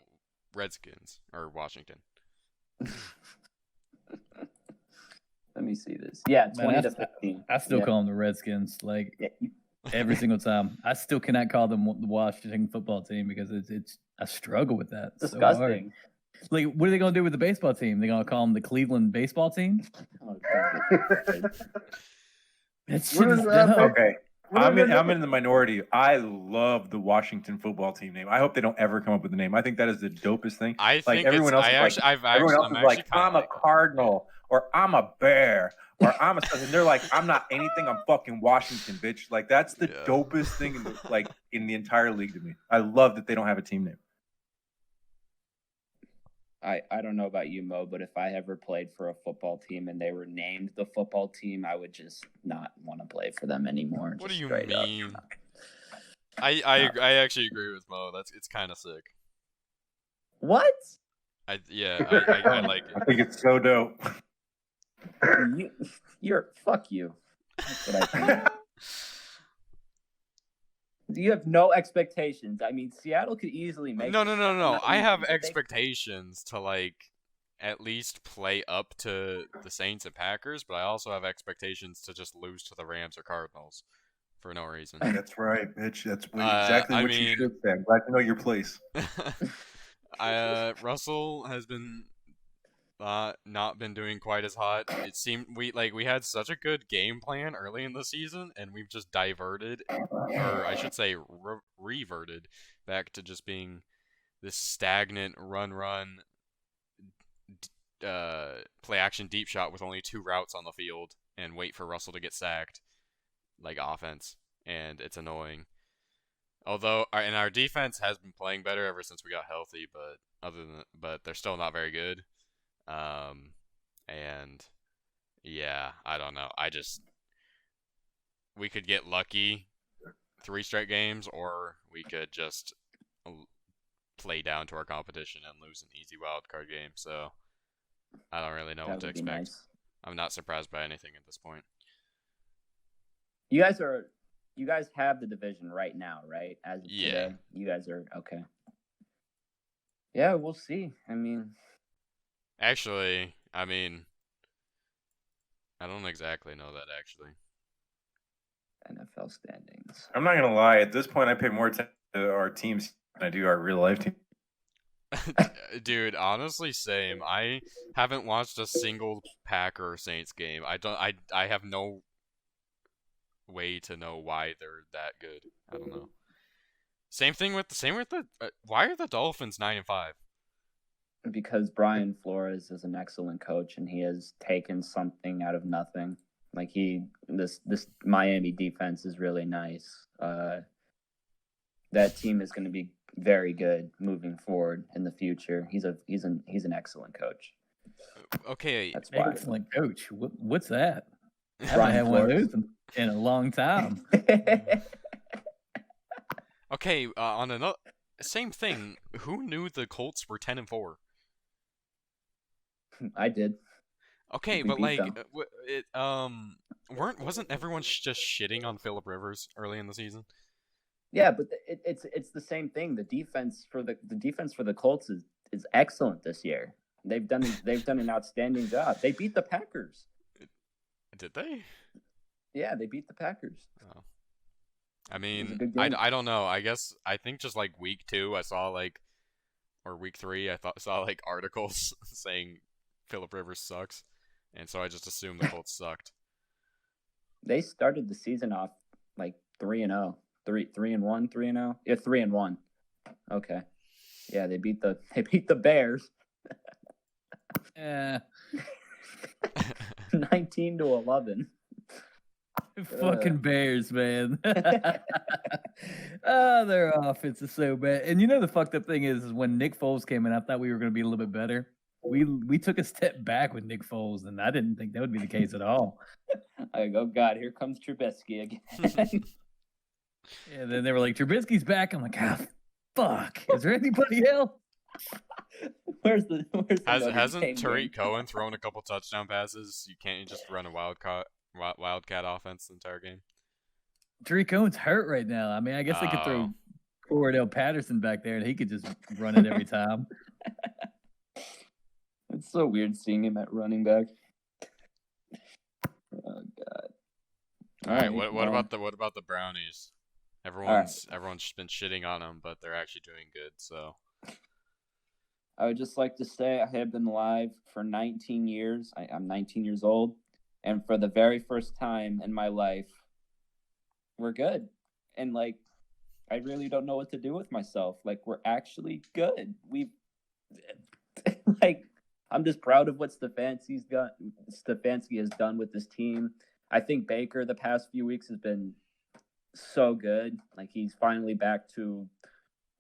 Redskins or Washington. Let me see this. Yeah, 20 to 15. I still Yeah. call them the Redskins. Like, Yeah, every single time. I still cannot call them the Washington football team because it's I struggle with that. It's so hard. Disgusting. Like, what are they gonna do with the baseball team? They're gonna call them the Cleveland baseball team? Oh, God. That shit is is that, dumb. Okay. What I'm are in, they I'm doing? in the minority. I love the Washington football team name. I hope they don't ever come up with a name. I think that is the dopest thing. I Like think everyone else is like, everyone else I'm is like, actually kinda I'm a like it. Cardinal or I'm a Bear or I'm a, and they're like, I'm not anything. I'm fucking Washington, bitch. Like that's the Yeah. dopest thing in the entire league to me. I love that they don't have a team name. I don't know about you, Mo, but if I ever played for a football team and they were named the football team, I would just not want to play for them anymore. What do just you straight up. mean? I actually agree with Mo. It's kind of sick. What? I like I it. think it's so dope. You're fuck you. That's what I think. You have no expectations. I mean, Seattle could easily make. No. the I have but they- expectations to like at least play up to the Saints and Packers, but I also have expectations to just lose to the Rams or Cardinals for no reason. That's right, bitch. That's exactly I what mean- you should say. I'm glad to know your place. Russell has been not been doing quite as hot. It seemed we had such a good game plan early in the season, and we've just diverted, or I should say, reverted back to just being this stagnant run, play action deep shot with only 2 routes on the field and wait for Russell to get sacked, like offense, and it's annoying. Although, our defense has been playing better ever since we got healthy, but they're still not very good. And yeah, I don't know. We could get lucky 3 straight games, or we could just play down to our competition and lose an easy wild card game. So I don't really know what to would be expect. nice. I'm not surprised by anything at this point. You guys have the division right now, right? As of today, you guys are okay. Yeah, we'll see. I mean, Actually, I don't exactly know that, actually. NFL standings. I'm not gonna lie. At this point, I pay more attention to our teams than I do our real life team. Dude, honestly, same. I haven't watched a single Packer or Saints game. I have no way to know why they're that good. I don't know. Same with the why are the Dolphins 9-5? Because Brian Flores is an excellent coach, and he has taken something out of nothing. Like this Miami defense is really nice. That team is going to be very good moving forward in the future. He's an excellent coach. Okay, That's why. Excellent coach. What's that? I haven't Brian had one of Flores. those in a long time. okay. On another same thing. Who knew the Colts were 10-4? I did. Okay, We but beat like, them. wasn't everyone just shitting on Phillip Rivers early in the season? Yeah, but it's the same thing. The defense for the Colts is excellent this year. They've done an outstanding job. They beat the Packers. Did they? Yeah, they beat the Packers. Oh. It I was a mean, good game. I don't know. I think just like week 2, I saw or week 3, saw like articles saying Phillip Rivers sucks, and so I just assumed the Colts sucked. They started the season off like 3-0, 3-1, 3-0. Yeah, 3-1. Okay. Yeah, they beat the Bears. Yeah. 19-11. Fucking Bears, man. Oh, their offense is so bad. And you know the fucked up thing is when Nick Foles came in, I thought we were going to be a little bit better. We took a step back with Nick Foles, and I didn't think that would be the case at all. I go, God, here comes Trubisky again. And then they were like, Trubisky's back. I'm like, fuck. Is there anybody else? Where's the Notre Hasn't Dame Tariq game? Cohen thrown a couple touchdown passes? You can't just run a wildcat offense the entire game. Tariq Cohen's hurt right now. I mean, I guess they could throw Oh. Cordell Patterson back there, and he could just run it every time. It's so weird seeing him at running back. Oh God. All right. Alright, What well, about the Brownies? Everyone's just been shitting on them, but they're actually doing good. So I would just like to say I have been alive for 19 years. I'm 19 years old, and for the very first time in my life, we're good. And like, I really don't know what to do with myself. Like, we're actually good. We've like, I'm just proud of what Stefanski has done with this team. I think Baker the past few weeks has been so good. Like, he's finally back to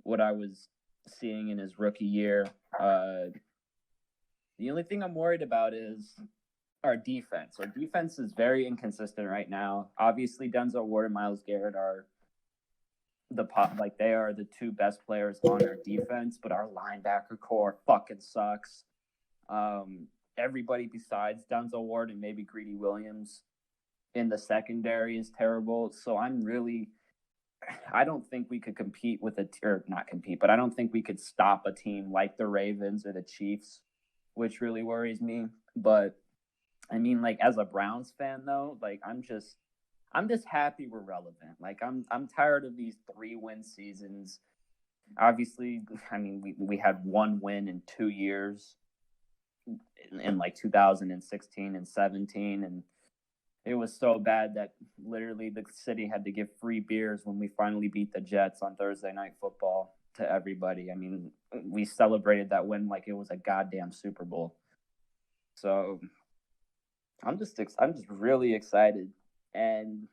what I was seeing in his rookie year. The only thing I'm worried about is our defense. Our defense is very inconsistent right now. Obviously, Denzel Ward and Myles Garrett are they are the two best players on our defense, but our linebacker core fucking sucks. Everybody besides Denzel Ward and maybe Greedy Williams in the secondary is terrible. So I don't think we could compete with not compete, but I don't think we could stop a team like the Ravens or the Chiefs, which really worries me. But I mean, like, as a Browns fan though, like, I'm just happy we're relevant. Like, I'm tired of these 3-win seasons. Obviously, I mean, we had one win in 2 years in like 2016 and 17, and it was so bad that literally the city had to give free beers when we finally beat the Jets on Thursday Night Football to everybody. I mean, we celebrated that win like it was a goddamn Super Bowl. So I'm just really excited. And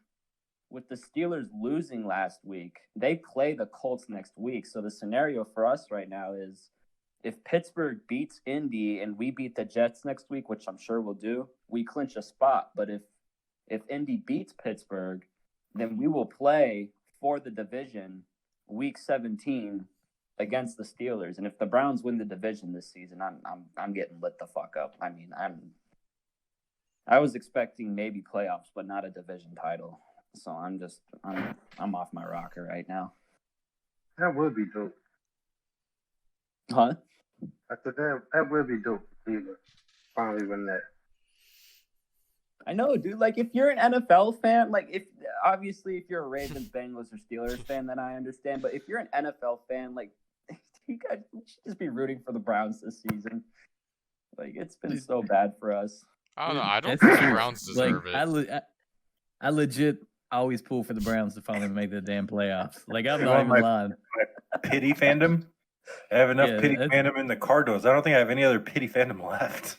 with the Steelers losing last week, they play the Colts next week. So the scenario for us right now is if Pittsburgh beats Indy and we beat the Jets next week, which I'm sure we'll do, we clinch a spot. But if Indy beats Pittsburgh, then we will play for the division week 17 against the Steelers. And if the Browns win the division this season, I'm getting lit the fuck up. I mean, I was expecting maybe playoffs, but not a division title. So I'm off my rocker right now. That would be dope. Huh? I said that would be dope. Steelers finally win that. I know, dude. Like, if you're an NFL fan, like, if you're a Ravens, Bengals, or Steelers fan, then I understand. But if you're an NFL fan, like, you guys should just be rooting for the Browns this season. Like, it's been so bad for us. I don't know. I don't That's think the true. Browns deserve it. I legit always pull for the Browns to finally make the damn playoffs. Like, I'm You not want even lying. my pity fandom? I have enough Yeah, pity that's- fandom in the Cardinals. I don't think I have any other pity fandom left.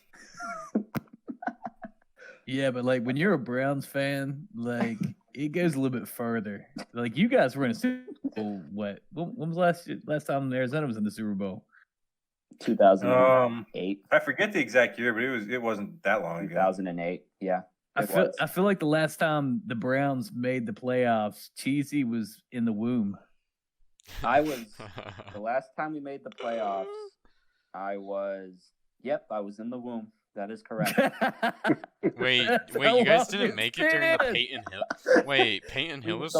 Yeah, but like when you're a Browns fan, like it goes a little bit further. Like you guys were in a Super Bowl. When was last time Arizona was in the Super Bowl? 2008. I forget the exact year, but it wasn't that long ago. 2008. Yeah. I feel like the last time the Browns made the playoffs, Cheezy was in the womb. The last time we made the playoffs, I was in the womb. That is correct. Wait, you guys didn't make it during the Peyton Hill. Wait, Peyton Hillis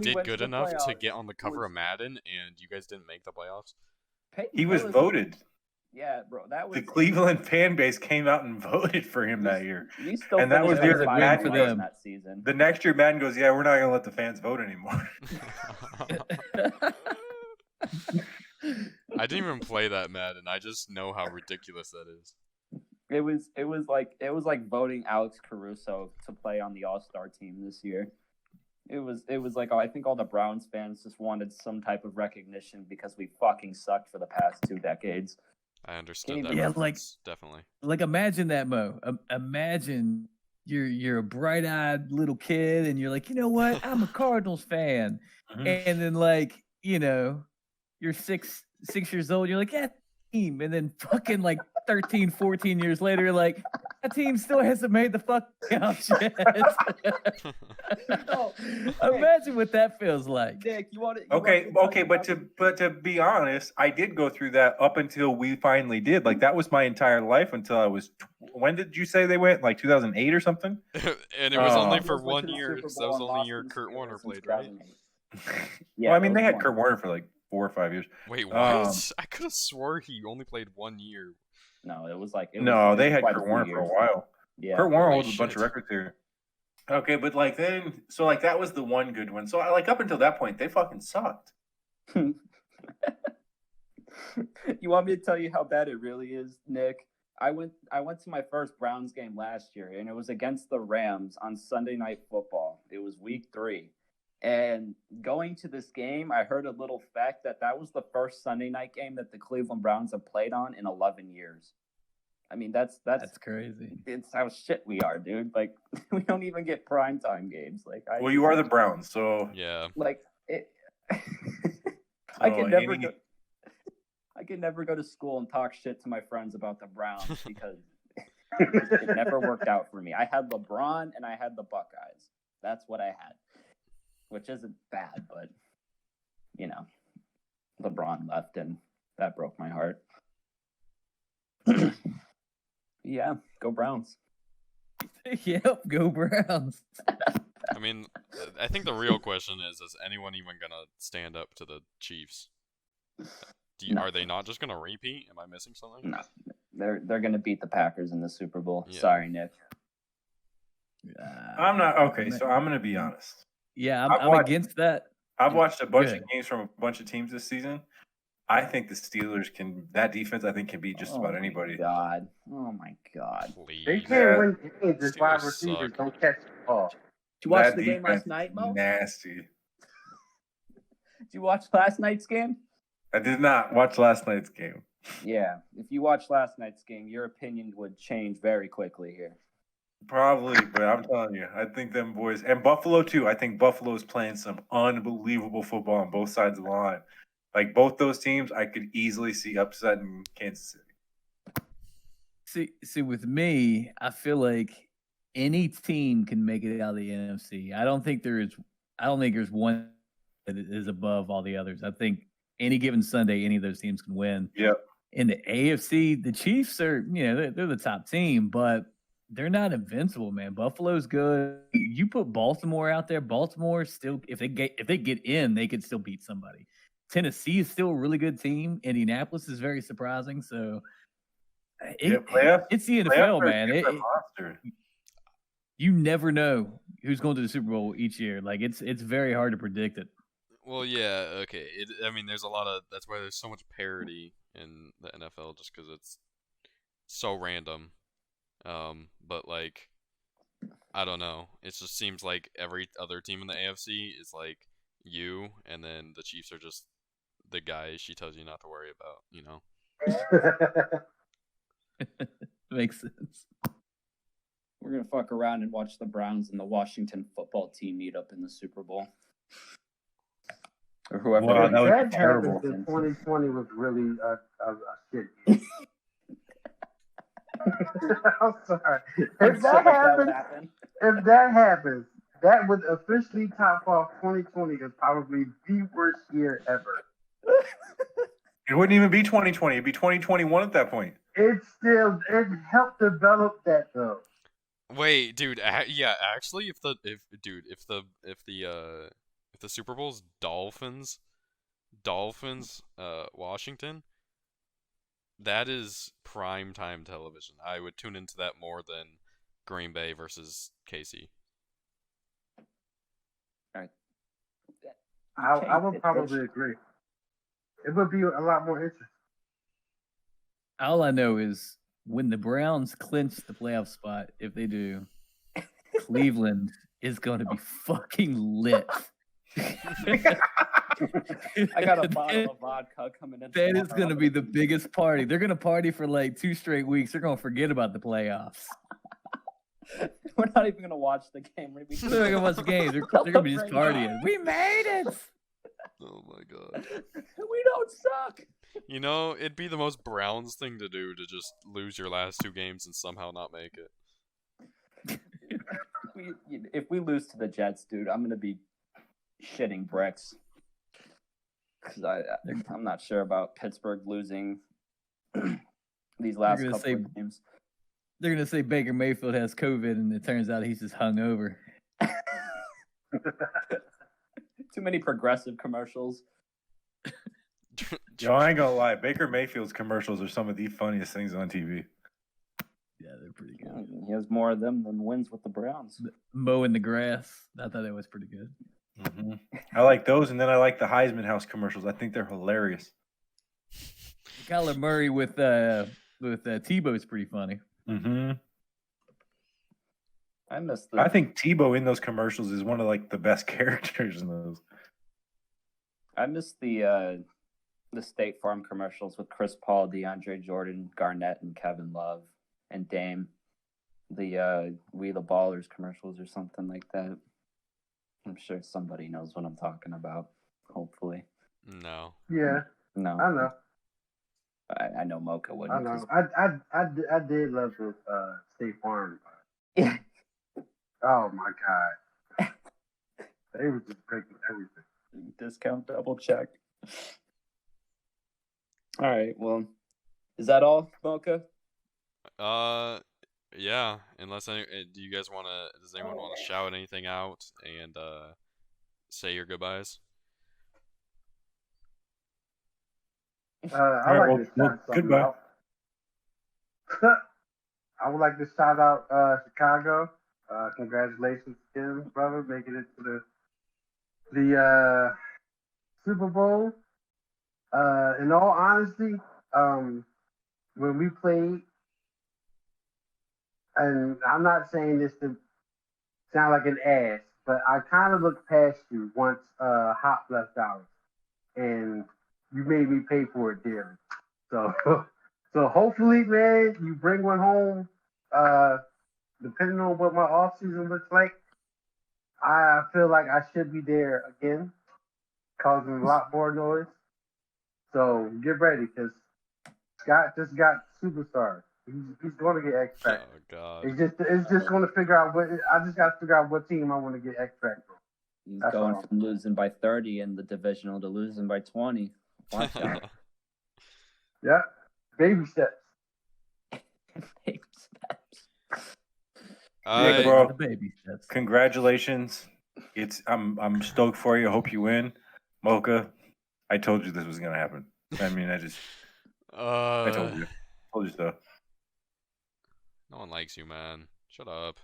did good enough to get on the cover of Madden, and you guys didn't make the playoffs? He was voted. Yeah, bro, that was The Cleveland fan base came out and voted for him that year. And that was the year Madden for them that season. The next year, Madden goes, "Yeah, we're not gonna let the fans vote anymore." I didn't even play that Madden. I just know how ridiculous that is. It was like voting Alex Caruso to play on the All-Star team this year. It was like, I think all the Browns fans just wanted some type of recognition because we fucking sucked for the past 2 decades. I understood that. Yeah, reference, definitely. Like imagine that, Mo. Imagine you're a bright-eyed little kid, and you're like, you know what? I'm a Cardinals fan, and then like you're six years old. You're like, yeah, team, and then fucking like 13, 14 years later, you're like, that team still hasn't made the fucking shit. Imagine what that feels like. Nick, but to be honest, I did go through that up until we finally did. Like that was my entire life until I was. When did you say they went? Like 2008 or something? And it was only for 1 year. So that was the only year Kurt Warner played, right? Yeah, well, I mean, they had Kurt Warner for like 4 or 5 years. Wait, what? I could have swore he only played 1 year. No, it was like they had Kurt Warner for a while. Yeah, Kurt Warner holds a bunch of records here. Okay, but like then, so like that was the one good one. So like up until that point, they fucking sucked. You want me to tell you how bad it really is, Nick? I went to my first Browns game last year, and it was against the Rams on Sunday Night Football. It was week 3. And going to this game, I heard a little fact that was the first Sunday night game that the Cleveland Browns have played on in 11 years. I mean, that's crazy. It's how shit we are, dude. Like, we don't even get primetime games. Like, Well, you are the Browns, so Yeah. like it. I could never go to school and talk shit to my friends about the Browns because it never worked out for me. I had LeBron and I had the Buckeyes. That's what I had, which isn't bad, but you know, LeBron left and that broke my heart. Yeah, go Browns. Yep, go Browns. I mean, I think the real question is anyone even gonna stand up to the Chiefs? No. Are they not just gonna repeat? Am I missing something? No, they're gonna beat the Packers in the Super Bowl. Yeah. Sorry, Nick. I'm not okay. So I'm gonna be honest. Yeah, I've I'm watched- against that. I've watched a bunch Good. of games from a bunch of teams this season. I think the Steelers that defense I think can beat just about anybody. God. Oh my God. Please. They can't win games if wide Steelers receivers suck. don't catch the ball. Did you watch That the game defense last night, Mo? is nasty. Did you watch last night's game? I did not watch last night's game. Yeah. If you watched last night's game, your opinion would change very quickly here. Probably, but I'm telling you, I think them boys and Buffalo too. I think Buffalo is playing some unbelievable football on both sides of the line. Like both those teams, I could easily see upsetting Kansas City. See, with me, I feel like any team can make it out of the NFC. I don't think there's one that is above all the others. I think any given Sunday, any of those teams can win. Yep. In the AFC, the Chiefs are, they're the top team, but they're not invincible, man. Buffalo's good. You put Baltimore out there, Baltimore still, if they get in, they could still beat somebody. Tennessee is still a really good team. Indianapolis is very surprising. So it's the NFL, man. You never know who's going to the Super Bowl each year. Like it's very hard to predict it. Well, yeah, okay. I mean, there's a lot of. That's why there's so much parity in the NFL, just because it's so random. But like, I don't know. It just seems like every other team in the AFC is like you, and then the Chiefs are just the guy she tells you not to worry about. You know. Makes sense. We're gonna fuck around and watch the Browns and the Washington football team meet up in the Super Bowl. Or whoever. Wow, that would be That terrible. happened in 2020 was really a shit. I'm sorry. I'm If sure that would happens, that would officially top off 2020 as probably the worst year ever. It wouldn't even be 2020. It'd be 2021 at that point. It helped develop that though. Wait, dude. Yeah, actually, if the Super Bowl's Dolphins, Washington, that is prime time television. I would tune into that more than Green Bay versus KC. I would probably agree. It would be a lot more interesting. All I know is when the Browns clinch the playoff spot, if they do, Cleveland is going to be fucking lit. I got a bottle of vodka coming in. That is going to be the biggest party. They're going to party for like 2 straight weeks. They're going to forget about the playoffs. We're not even going to watch the game. We're They're not going to watch the game. They're going to be just partying. We made it! Oh my god. We don't suck. You know, it'd be the most Browns thing to do to just lose your last 2 games and somehow not make it. If we lose to the Jets, dude, I'm going to be shitting bricks. Because I'm not sure about Pittsburgh losing these last couple of games. They're going to say Baker Mayfield has COVID, and it turns out he's just hungover. Too many progressive commercials. Yo, I ain't gonna lie. Baker Mayfield's commercials are some of the funniest things on TV. Yeah, they're pretty good. He has more of them than wins with the Browns. Mowing the grass. I thought that was pretty good. Mm-hmm. I like those, and then I like the Heisman House commercials. I think they're hilarious. Kyler Murray with Tebow is pretty funny. Mm-hmm. I I think Tebow in those commercials is one of like the best characters in those. I miss the State Farm commercials with Chris Paul, DeAndre Jordan, Garnett, and Kevin Love, and Dame. The We the Ballers commercials or something like that. I'm sure somebody knows what I'm talking about. Hopefully, No. Yeah, no. I know. I know Mocha wouldn't. I know. I did love the State Farm. Yeah. Oh my god, they were just breaking everything. Discount double check. All right. Well, is that all, Mocha? Yeah. Unless do you guys want to? Does anyone want to shout anything out and say your goodbyes? I All right, like to shout something goodbye. out. I would like to shout out Chicago. Congratulations, Tim, brother, making it to the Super Bowl. In all honesty, when we played, and I'm not saying this to sound like an ass, but I kind of looked past you once Hop left out, and you made me pay for it dearly. So, so hopefully, man, you bring one home. Depending on what my off season looks like, I feel like I should be there again, causing a lot more noise. So get ready, because Scott just got superstar. He's going to get X Factor. Oh God. It's just going to figure out what I just got to figure out what team I want to get X Factor from. He's That's going all. from losing by 30 in the divisional to losing by 20. Watch out. Yeah, baby steps. Yeah, bro. The baby steps. Congratulations. I'm stoked for you. Hope you win. Mocha, I told you this was gonna happen. I mean, I told you. Told you so. No one likes you, man. Shut up.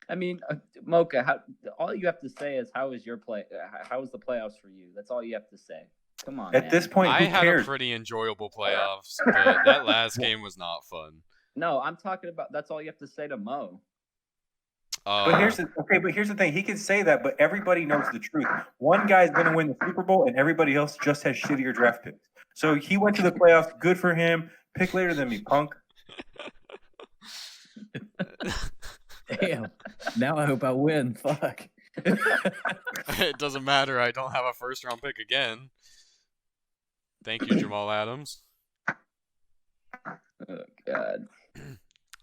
I mean, Mocha, all you have to say is how was your play? How was the playoffs for you? That's all you have to say. Come on. At man. this point, I who had cares? a pretty enjoyable playoffs, but that last game was not fun. No, I'm talking about. That's all you have to say to Mo. But here's the thing. He can say that, but everybody knows the truth. One guy's going to win the Super Bowl, and everybody else just has shittier draft picks. So he went to the playoffs. Good for him. Pick later than me, punk. Damn. Now I hope I win. Fuck. It doesn't matter. I don't have a first round pick again. Thank you, Jamal Adams. Oh God.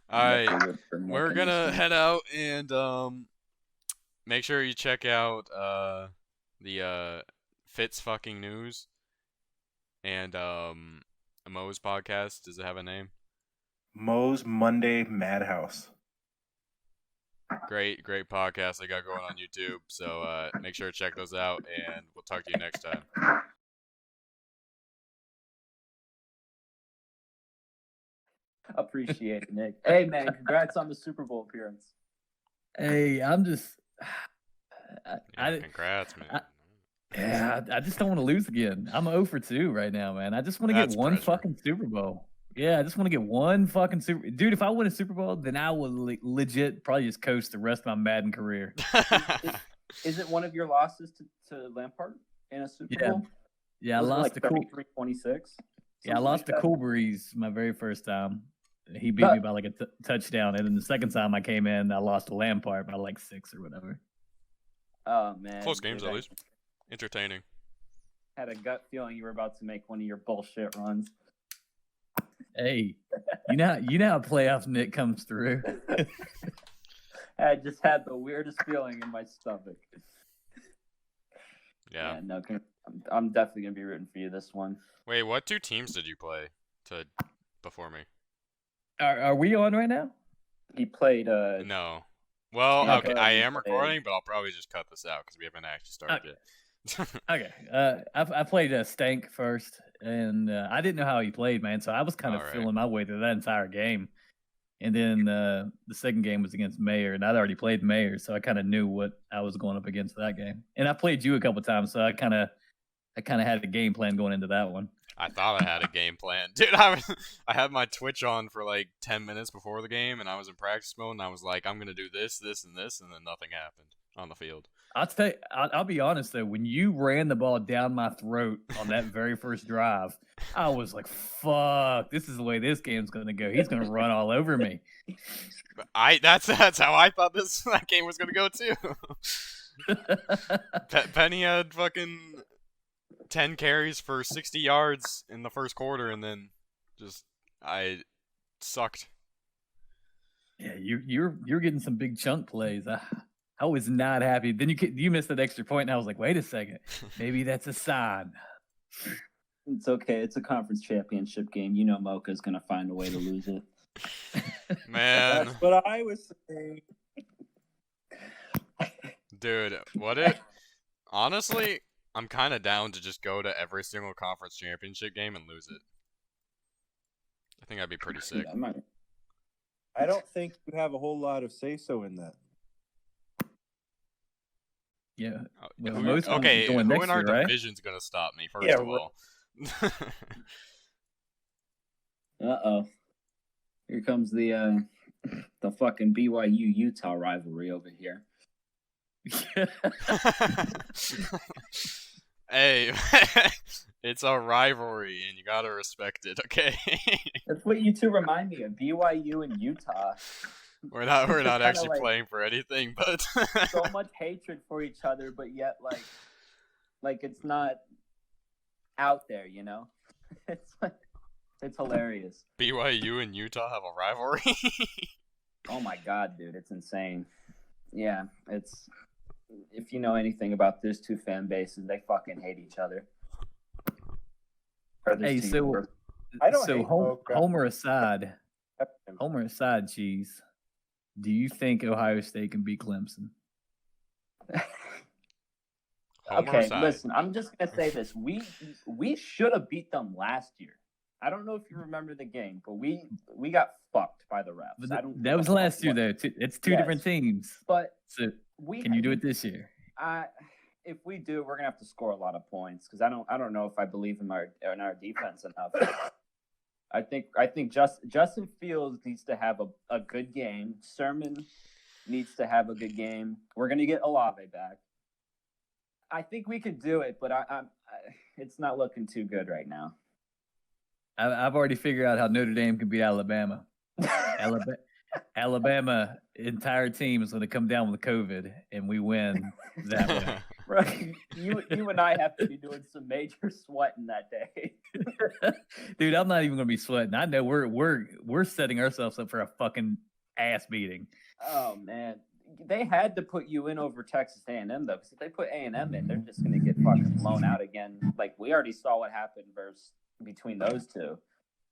All right, we're gonna head out and make sure you check out the Fitz fucking news and Mo's podcast. Does it have a name? Mo's Monday Madhouse. Great podcast they got going on YouTube. So make sure to check those out, and we'll talk to you next time. Appreciate it, Nick. Hey, man, congrats on the Super Bowl appearance. Hey, I'm just. Congrats, man. I just don't want to lose again. I'm 0 for 2 right now, man. I just want to get That's one pressure. fucking Super Bowl. Yeah, I just want to get one fucking Super. Dude, if I win a Super Bowl, then I will legit probably just coast the rest of my Madden career. Is it one of your losses to Lampard in a Super Yeah. Bowl? Yeah, I Was it lost like to Cool. 33-26. Yeah, I lost to Cool Breeze my very first time. He beat me by like a touchdown, and then the second time I came in, I lost to Lampard by like 6 or whatever. Oh man, Close games dude, at least. Entertaining. I had a gut feeling you were about to make one of your bullshit runs. Hey, you know how playoff Nick comes through. I just had the weirdest feeling in my stomach. Yeah. No, I'm definitely gonna be rooting for you this one. Wait, what 2 teams did you play before me? Are we on right now? He played. No. Well, Yeah, okay, but I you am played- recording, but I'll probably just cut this out because we haven't actually started yet. Okay. I played Stank first, and I didn't know how he played, man. So I was kind of Alright. feeling my way through that entire game. And then the second game was against Mayor, and I'd already played Mayor, so I kind of knew what I was going up against that game. And I played you a couple times, so I kind of had a game plan going into that one. I thought I had a game plan. Dude, I had my Twitch on for like 10 minutes before the game, and I was in practice mode, and I was like, I'm going to do this, this, and this, and then nothing happened on the field. I'll be honest, though. When you ran the ball down my throat on that very first drive, I was like, fuck, this is the way this game's going to go. He's going to run all over me. That's how I thought that game was going to go, too. Penny had fucking 10 carries for 60 yards in the first quarter, and then I sucked. Yeah, you're getting some big chunk plays. I was not happy. Then you missed that extra point, and I was like, wait a second, maybe that's a sign. It's okay. It's a conference championship game. You know Mocha's gonna find a way to lose it. Man, That's what I was saying. dude, honestly, I'm kind of down to just go to every single conference championship game and lose it. I think that'd be pretty sick. Yeah, I don't think you have a whole lot of say-so in that. Yeah. Who Well, most ones okay, going who next in our year, right? division's gonna stop me, first Yeah, of all? Uh-oh. Here comes the fucking BYU Utah rivalry over here. Hey, it's a rivalry, and you gotta respect it, okay? That's what you two remind me of, BYU and Utah. We're not It's kinda actually like- playing for anything, but So much hatred for each other, but yet like it's not out there, you know? It's hilarious. BYU and Utah have a rivalry. Oh my god, dude, it's insane. Yeah, it's if you know anything about those two fan bases, they fucking hate each other. Or this Hey, team. so I don't so hate Mocha. Homer aside, cheese. Do you think Ohio State can beat Clemson? Homer Okay, aside. listen, I'm just gonna say this: we should have beat them last year. I don't know if you remember the game, but we got fucked by the refs. But I don't that was last year, though. It's two Yes. different teams. But So we can you do it this year? If we do, we're gonna have to score a lot of points because I don't know if I believe in our defense enough. I think Justin Fields needs to have a good game. Sermon needs to have a good game. We're gonna get Olave back. I think we could do it, but it's not looking too good right now. I've already figured out how Notre Dame can beat Alabama. Alabama entire team is going to come down with COVID, and we win that way. Right, you and I have to be doing some major sweating that day. Dude, I'm not even going to be sweating. I know we're setting ourselves up for a fucking ass beating. Oh man, they had to put you in over Texas A&M though, because if they put A&M in, they're just gonna get fucking blown out again. Like we already saw what happened between those two.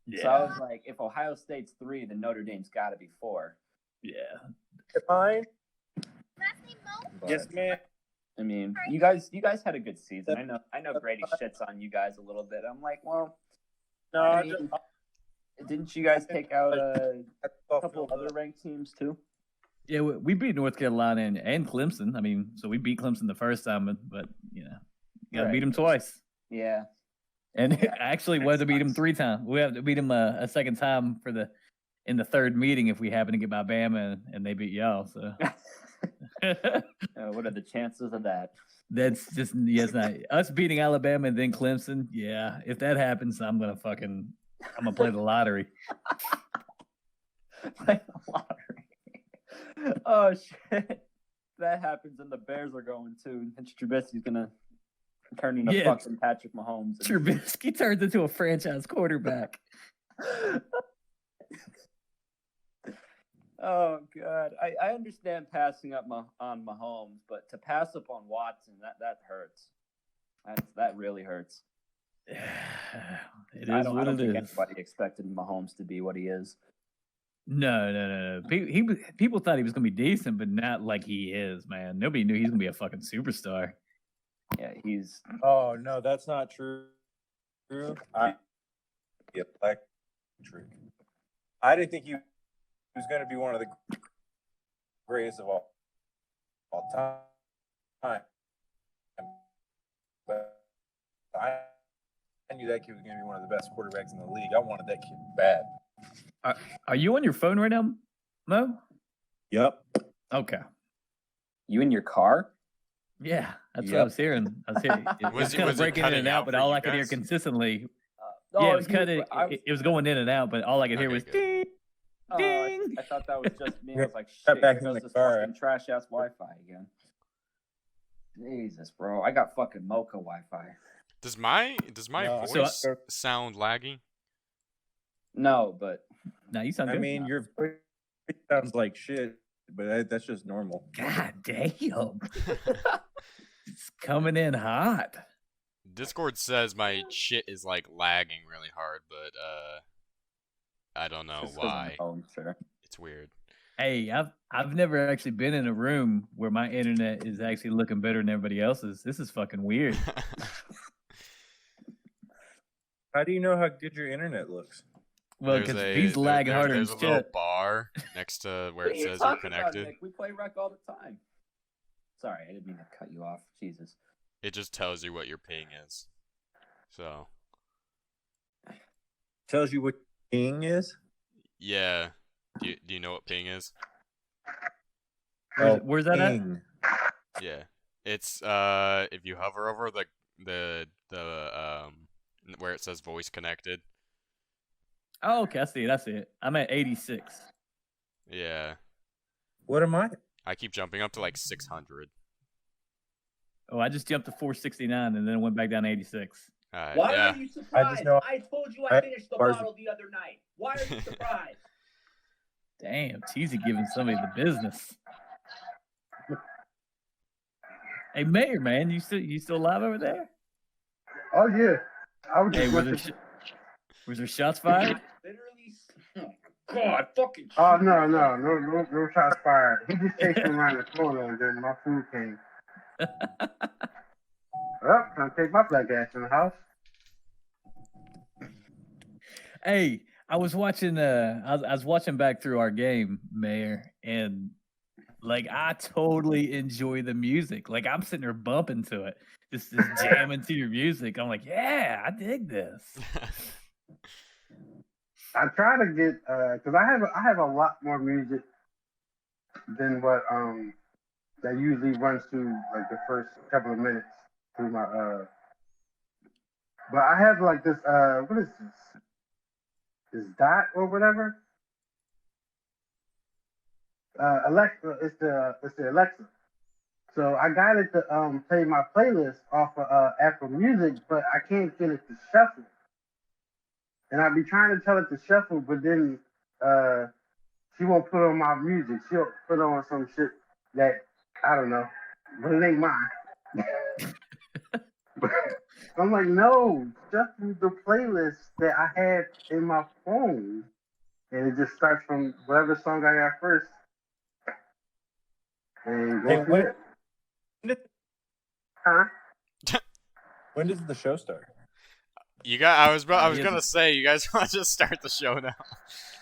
Yeah. So I was like, if Ohio State's 3, then Notre Dame's got to be 4. Yeah. Mine? But, Yes, man. I mean, you guys had a good season. I know Grady shits on you guys a little bit. I'm like, well, No, I I mean, just didn't you guys take out a couple of other ranked teams too? Yeah, we beat North Carolina and Clemson. I mean, so we beat Clemson the first time, but you know, you got to Right. beat them twice. Yeah. And actually, we have to beat them 3 times. We have to beat them a second time in the third meeting if we happen to get by Bama and they beat y'all. So What are the chances of that? that's just not us beating Alabama and then Clemson. Yeah, if that happens, I'm gonna play the lottery. Play the lottery. Oh shit! That happens, and the Bears are going too. And Trubisky's gonna turn into Yeah. fucking Patrick Mahomes. Trubisky turns into a franchise quarterback. Oh god, I understand passing up on Mahomes, but to pass up on Watson, that hurts. That really hurts. It I is don't what it think is. anybody expected Mahomes to be what he is. No. People thought he was gonna be decent, but not like he is, man. Nobody knew he was gonna be a fucking superstar. Yeah, he's. Oh no, that's not true. Electric. I didn't think he was going to be one of the greatest of all time. But I knew that kid was going to be one of the best quarterbacks in the league. I wanted that kid bad. Are you on your phone right now, Mo? Yep. Okay. You in your car? Yeah, that's what I was hearing. It was kind of breaking in and out, but all I could hear consistently. Yeah, it was cutting. It was going in and out, but all I could hear was ding, ding. I thought that was just me. I was like, Got shit, back here in goes the this car. fucking trash ass Wi-Fi again. Jesus, bro, I got fucking Mocha Wi-Fi. Does my No, voice sound laggy? No, but No, you sound good. I mean, your voice sounds like shit, but that's just normal. God damn. It's coming in hot. Discord says my shit is like lagging really hard, but I don't know just 'cause I'm why. home, sure. It's weird. Hey, I've never actually been in a room where my internet is actually looking better than everybody else's. This is fucking weird. How do you know how good your internet looks? Well, There's because he's lagging harder than There's a little shit. bar next to where What it are you says you're talking about, connected. Nick? We play rec all the time. Sorry, I didn't mean to cut you off. Jesus. It just tells you what your ping is. So Tells you what ping is? yeah, do you know what ping is? Where's that at? Ping. Yeah, it's if you hover over the where it says voice connected. Oh, okay, I see it. I'm at 86. Yeah, What am I? I keep jumping up to like 600. Oh, I just jumped to 469 and then went back down to 86. Why Yeah. are you surprised? know- I told you I finished the bars- bottle the other night. Why are you surprised? Damn, Cheezy giving somebody the business. Hey, Mayor, man, you still alive over there? Oh yeah. I was Hey, just was there shots fired? Literally. God, fucking. Oh no shots fired. He just chased me around the corner and then my food came. Oh, trying to take my black ass in the house. Hey, I was watching I was watching back through our game, Mayor, and like I totally enjoy the music. Like I'm sitting there bumping to it, just jamming to your music. I'm like, yeah, I dig this. I try to get because I have a lot more music than what that usually runs through like the first couple of minutes through my but I have like this what is this dot or whatever Alexa, it's the Alexa. So I got it to play my playlist off of Apple Music, but I can't get it to shuffle. And I be trying to tell it to shuffle, but then she won't put on my music. She'll put on some shit that I don't know, but it ain't mine. I'm like, no, shuffle the playlist that I had in my phone, and it just starts from whatever song I got first. And go Hey, from there. Huh? When does the show start? I was He gonna isn't. say you guys want to just start the show now.